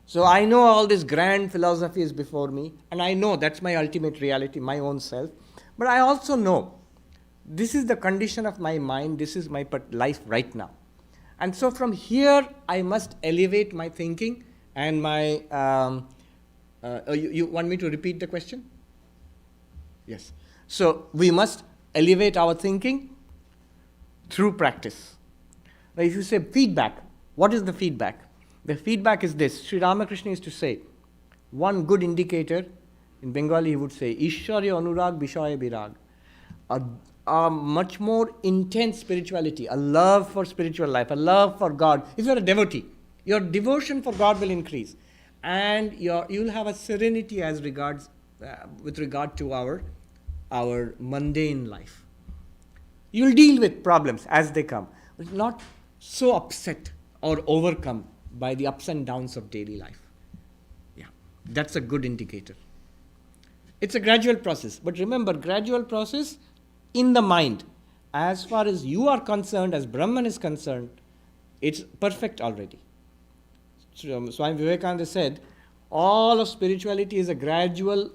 So I know all this grand philosophy is before me, and I know that's my ultimate reality, my own self. But I also know this is the condition of my mind, this is my life right now. And so from here, I must elevate my thinking and my... you want me to repeat the question? Yes. So we must elevate our thinking through practice. Now if you say feedback, what is the feedback? The feedback is this. Sri Ramakrishna used to say, one good indicator, in Bengali he would say, Ishwarya Anurag Vishaya Virag. A much more intense spirituality, a love for spiritual life, a love for God. If you're a devotee, your devotion for God will increase. And you'll have a serenity as regards, with regard to our mundane life. You'll deal with problems as they come, but not so upset or overcome by the ups and downs of daily life. Yeah, that's a good indicator. It's a gradual process, but remember, gradual process in the mind. As far as you are concerned, as Brahman is concerned, it's perfect already. Swami Vivekananda said, all of spirituality is a gradual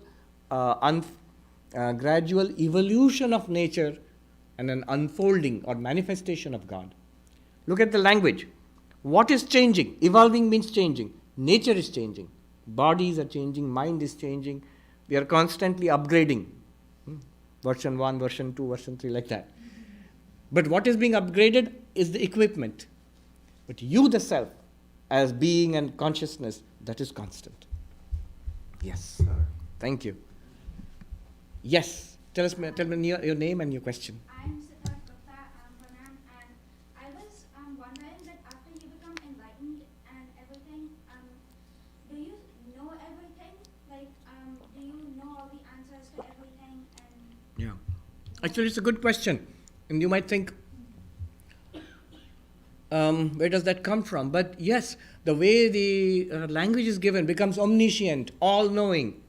evolution of nature and an unfolding or manifestation of God. Look at the language. What is changing? Evolving means changing. Nature is changing. Bodies are changing. Mind is changing. We are constantly upgrading. Version 1, version 2, version 3, like that. But what is being upgraded is the equipment. But you, the self, as being and consciousness, that is constant. Yes. Thank you. Yes. Tell me your name and your question. I'm Pranam, and I was wondering that after you become enlightened and everything, do you know everything? Like, do you know all the answers to everything? And yeah. Actually, it's a good question. And you might think, Where does that come from? But yes, the way the language is given becomes omniscient, all-knowing.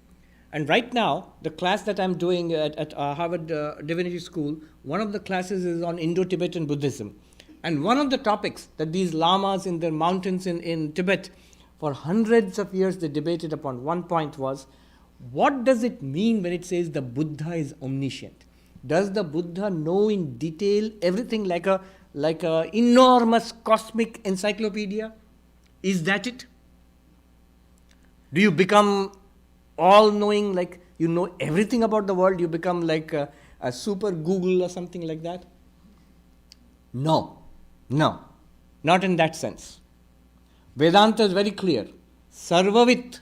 And right now, the class that I'm doing at Harvard Divinity School, one of the classes is on Indo-Tibetan Buddhism. And one of the topics that these lamas in their mountains in Tibet, for hundreds of years they debated upon, one point was, what does it mean when it says the Buddha is omniscient? Does the Buddha know in detail everything like a enormous cosmic encyclopedia? Is that it? Do you become all-knowing, like you know everything about the world? You become like a super Google or something like that? No, not in that sense. Vedanta is very clear. Sarvavit,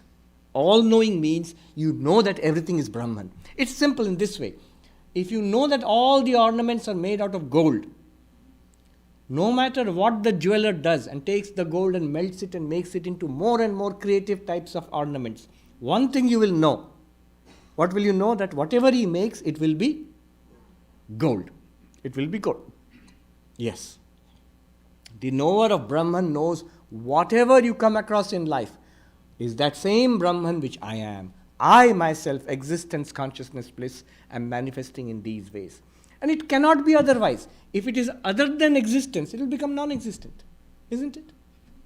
all-knowing, means you know that everything is Brahman. It's simple in this way. If you know that all the ornaments are made out of gold, no matter what the jeweler does and takes the gold and melts it and makes it into more and more creative types of ornaments, one thing you will know. What will you know? That whatever he makes, it will be gold. It will be gold. Yes. The knower of Brahman knows whatever you come across in life is that same Brahman which I am. I myself, existence, consciousness, bliss, am manifesting in these ways. And it cannot be otherwise. If it is other than existence, it will become non-existent. Isn't it?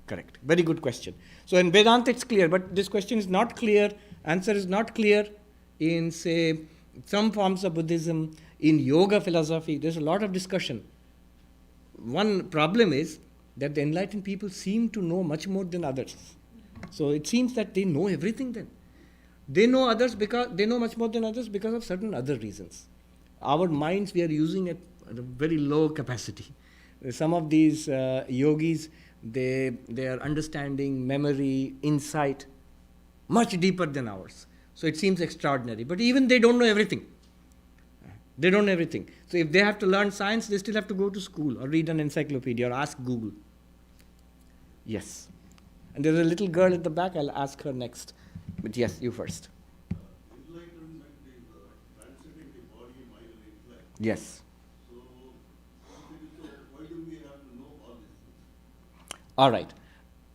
Correct. Very good question. So in Vedanta it's clear, but this question is not clear, answer is not clear in, say, some forms of Buddhism, in yoga philosophy. There's a lot of discussion. One problem is that the enlightened people seem to know much more than others. So it seems that they know everything then. They know much more than others because of certain other reasons. Our minds we are using at a very low capacity. Some of these yogis, they are understanding, memory, insight much deeper than ours. So it seems extraordinary. But even they don't know everything. They don't know everything. So if they have to learn science, they still have to go to school or read an encyclopedia or ask Google. Yes. And there's a little girl at the back, I'll ask her next. But yes, you first. Enlightenment is transcending the body, mind, and intellect. Yes. So why do we have to know all these things? All right.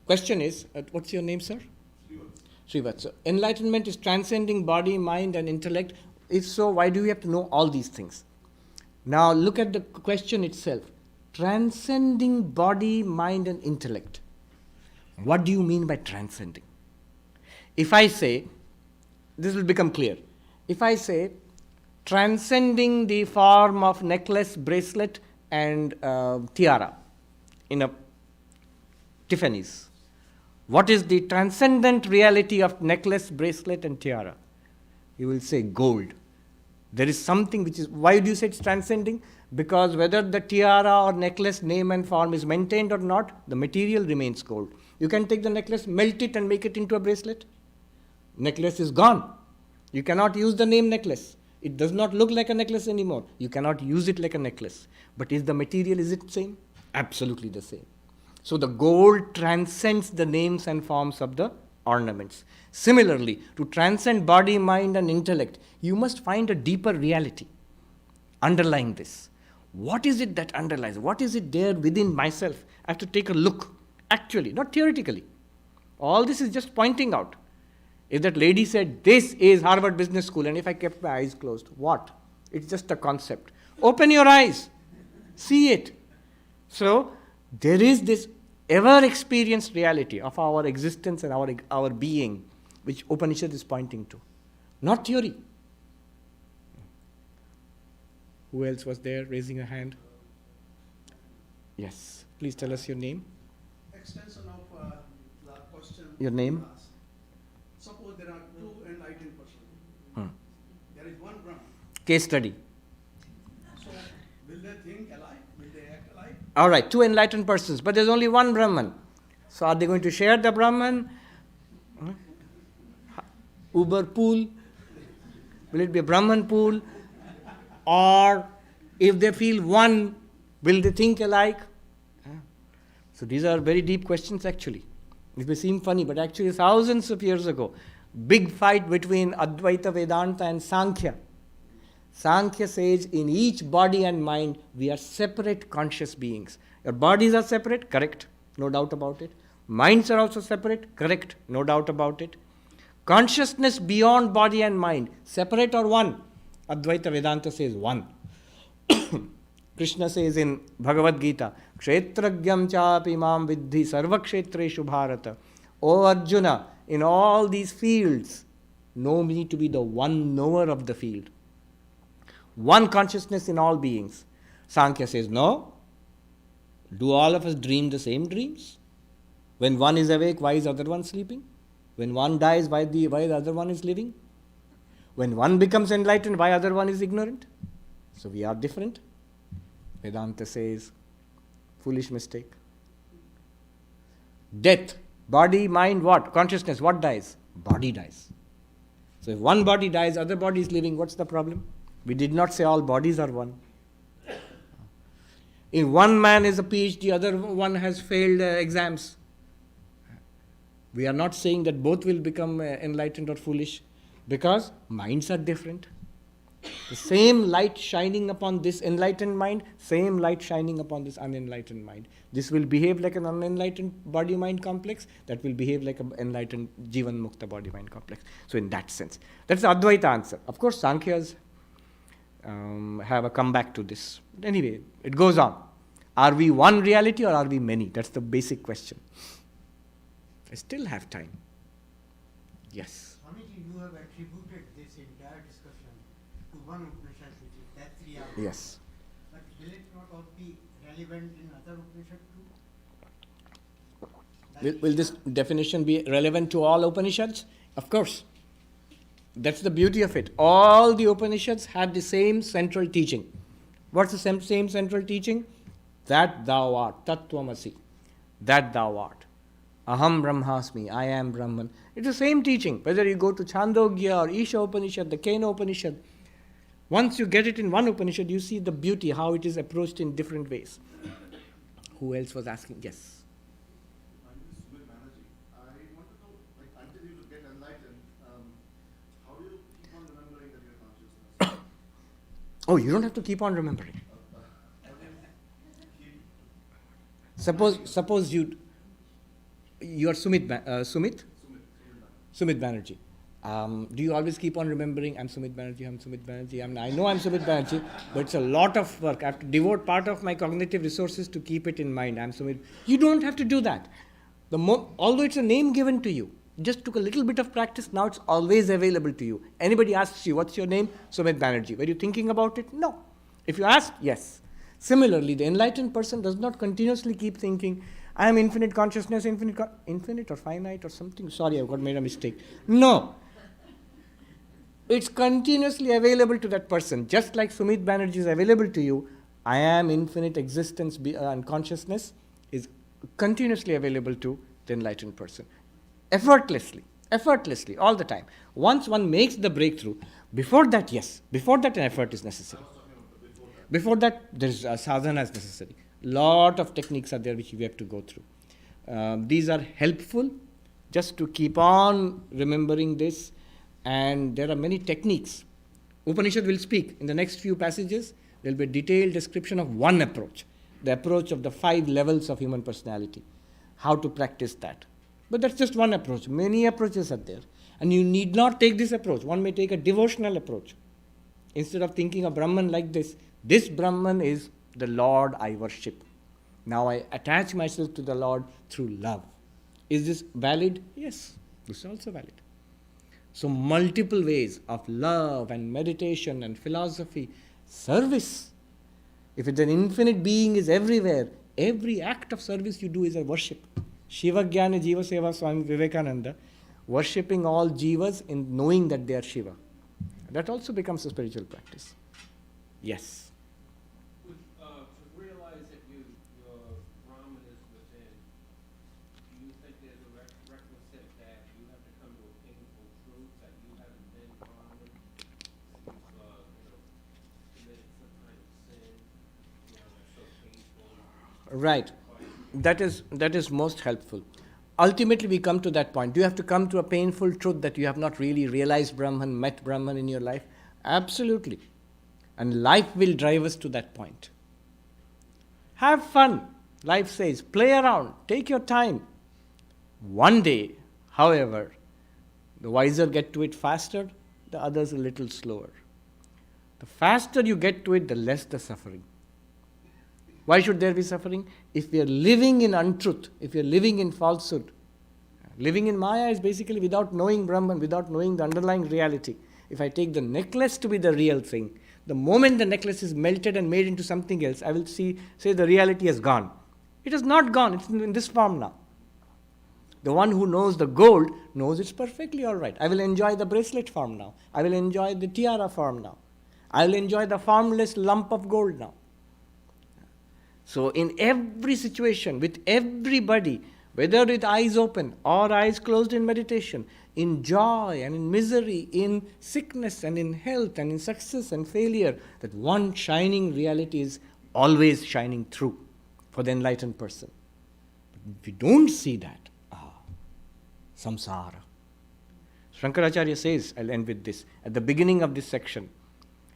Question is, what's your name, sir? Srivat. So enlightenment is transcending body, mind, and intellect. If so, why do we have to know all these things? Now look at the question itself. Transcending body, mind, and intellect. What do you mean by transcending? If I say, this will become clear. If I say, transcending the form of necklace, bracelet, and tiara in a Tiffany's. What is the transcendent reality of necklace, bracelet, and tiara? You will say gold. There is something which is, why do you say it's transcending? Because whether the tiara or necklace name and form is maintained or not, the material remains gold. You can take the necklace, melt it, and make it into a bracelet. Necklace is gone. You cannot use the name necklace. It does not look like a necklace anymore. You cannot use it like a necklace. But is the material, is it same? Absolutely the same. So the gold transcends the names and forms of the ornaments. Similarly, to transcend body, mind, and intellect, you must find a deeper reality underlying this. What is it that underlies? What is it there within myself? I have to take a look, actually, not theoretically. All this is just pointing out. If that lady said, this is Harvard Business School, and if I kept my eyes closed, what? It's just a concept. Open your eyes. See it. So, there is this ever-experienced reality of our existence and our being, which Upanishad is pointing to. Not theory. Who else was there raising a hand? Yes. Please tell us your name. Extension of the question. Your name? asked. Suppose there are two enlightened persons. There is one Brahman. Case study. So, will they think alike? Will they act alike? All right, two enlightened persons, but there's only one Brahman. So are they going to share the Brahman? Uber pool? Will it be a Brahman pool? Or if they feel one, will they think alike? So these are very deep questions actually. It may seem funny, but actually thousands of years ago, big fight between Advaita Vedanta and Sankhya. Sankhya says in each body and mind we are separate conscious beings. Your bodies are separate, correct, no doubt about it. Minds are also separate, correct, no doubt about it. Consciousness beyond body and mind, separate or one? Advaita Vedanta says one. Krishna says in Bhagavad Gita, Kshetragyam chapi mam vidhi sarvakshetreshu bharata. O Arjuna, in all these fields, know me to be the one knower of the field. One consciousness in all beings. Sankhya says, no. Do all of us dream the same dreams? When one is awake, why is the other one sleeping? When one dies, why the other one is living? When one becomes enlightened, why other one is ignorant? So we are different. Vedanta says, foolish mistake. Death, body, mind, what? Consciousness, what dies? Body dies. So if one body dies, other body is living, what's the problem? We did not say all bodies are one. If one man is a PhD, other one has failed exams. We are not saying that both will become enlightened or foolish, because minds are different. The same light shining upon this enlightened mind, same light shining upon this unenlightened mind. This will behave like an unenlightened body-mind complex, that will behave like an enlightened Jivan Mukta body-mind complex. So in that sense, that's the Advaita answer. Of course, Sankhya's have a comeback to this. But anyway, it goes on. Are we one reality or are we many? That's the basic question. I still have time. Yes. Swamiji, you have attributed this entire discussion to one Upanishad, which is that three hours. Yes. But will it not all be relevant in other Upanishads too? Will this definition be relevant to all Upanishads? Of course. That's the beauty of it. All the Upanishads had the same central teaching. What's the same central teaching? That thou art, Tattvamasi, that thou art. Aham Brahmasmi, I am Brahman. It's the same teaching, whether you go to Chandogya or Isha Upanishad, the Kena Upanishad. Once you get it in one Upanishad, you see the beauty, how it is approached in different ways. Who else was asking? Yes. I'm Sumit Banerjee. I want to know, like, until you get enlightened, how do you keep on remembering that you're consciousness? Oh, you don't have to keep on remembering. How do you keep Suppose you are Sumit Banerjee. Do you always keep on remembering, I'm Sumit Banerjee, I'm Sumit Banerjee? I know I'm Sumit Banerjee, but it's a lot of work. I have to devote part of my cognitive resources to keep it in mind. I'm Sumit. You don't have to do that. Although it's a name given to you, just took a little bit of practice, now it's always available to you. Anybody asks you, what's your name? Sumit Banerjee. Were you thinking about it? No. If you ask, yes. Similarly, the enlightened person does not continuously keep thinking, I am infinite consciousness, infinite or finite or something. Sorry, I've made a mistake. No. It's continuously available to that person. Just like Sumit Banerjee is available to you, I am infinite existence and consciousness is continuously available to the enlightened person. Effortlessly, all the time. Once one makes the breakthrough, before that, yes, before that an effort is necessary. Before that, there is a sadhana is necessary. Lot of techniques are there which we have to go through. These are helpful just to keep on remembering this, and there are many techniques. Upanishad will speak. In the next few passages, there will be a detailed description of one approach, the approach of the 5 levels of human personality, how to practice that. But that's just one approach. Many approaches are there. And you need not take this approach. One may take a devotional approach. Instead of thinking of Brahman like this Brahman is the Lord I worship. Now I attach myself to the Lord through love. Is this valid? Yes, this is also valid. So multiple ways of love and meditation and philosophy, service. If it's an infinite being is everywhere, every act of service you do is a worship. Shiva Jnana Jiva Seva Swami Vivekananda, worshipping all jivas in knowing that they are Shiva. That also becomes a spiritual practice. Yes. To realize that your Brahman is within, do you think there's a requisite that you have to come to a painful truth that you haven't been Brahman? You've committed some kind of sin, that's so painful. Right. That is most helpful. Ultimately, we come to that point. Do you have to come to a painful truth that you have not really realized Brahman, met Brahman in your life? Absolutely. And life will drive us to that point. Have fun. Life says, play around, take your time. One day, however, the wiser get to it faster, the others a little slower. The faster you get to it, the less the suffering. Why should there be suffering? If we are living in untruth, if we are living in falsehood, living in Maya is basically without knowing Brahman, without knowing the underlying reality. If I take the necklace to be the real thing, the moment the necklace is melted and made into something else, I will say the reality has gone. It has not gone, it's in this form now. The one who knows the gold knows it's perfectly all right. I will enjoy the bracelet form now. I will enjoy the tiara form now. I will enjoy the formless lump of gold now. So in every situation, with everybody, whether with eyes open or eyes closed in meditation, in joy and in misery, in sickness and in health and in success and failure, that one shining reality is always shining through for the enlightened person. But if you don't see that, samsara. Shankaracharya says, I'll end with this, at the beginning of this section,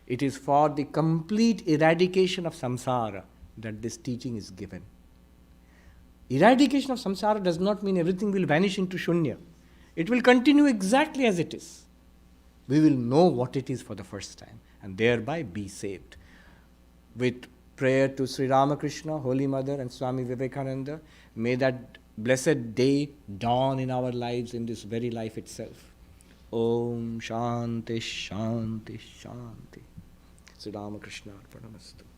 it is for the complete eradication of samsara that this teaching is given. Eradication of samsara does not mean everything will vanish into shunya. It will continue exactly as it is. We will know what it is for the first time and thereby be saved. With prayer to Sri Ramakrishna, Holy Mother and Swami Vivekananda, may that blessed day dawn in our lives in this very life itself. Om Shanti Shanti Shanti. Sri Ramakrishna Arpanamastu.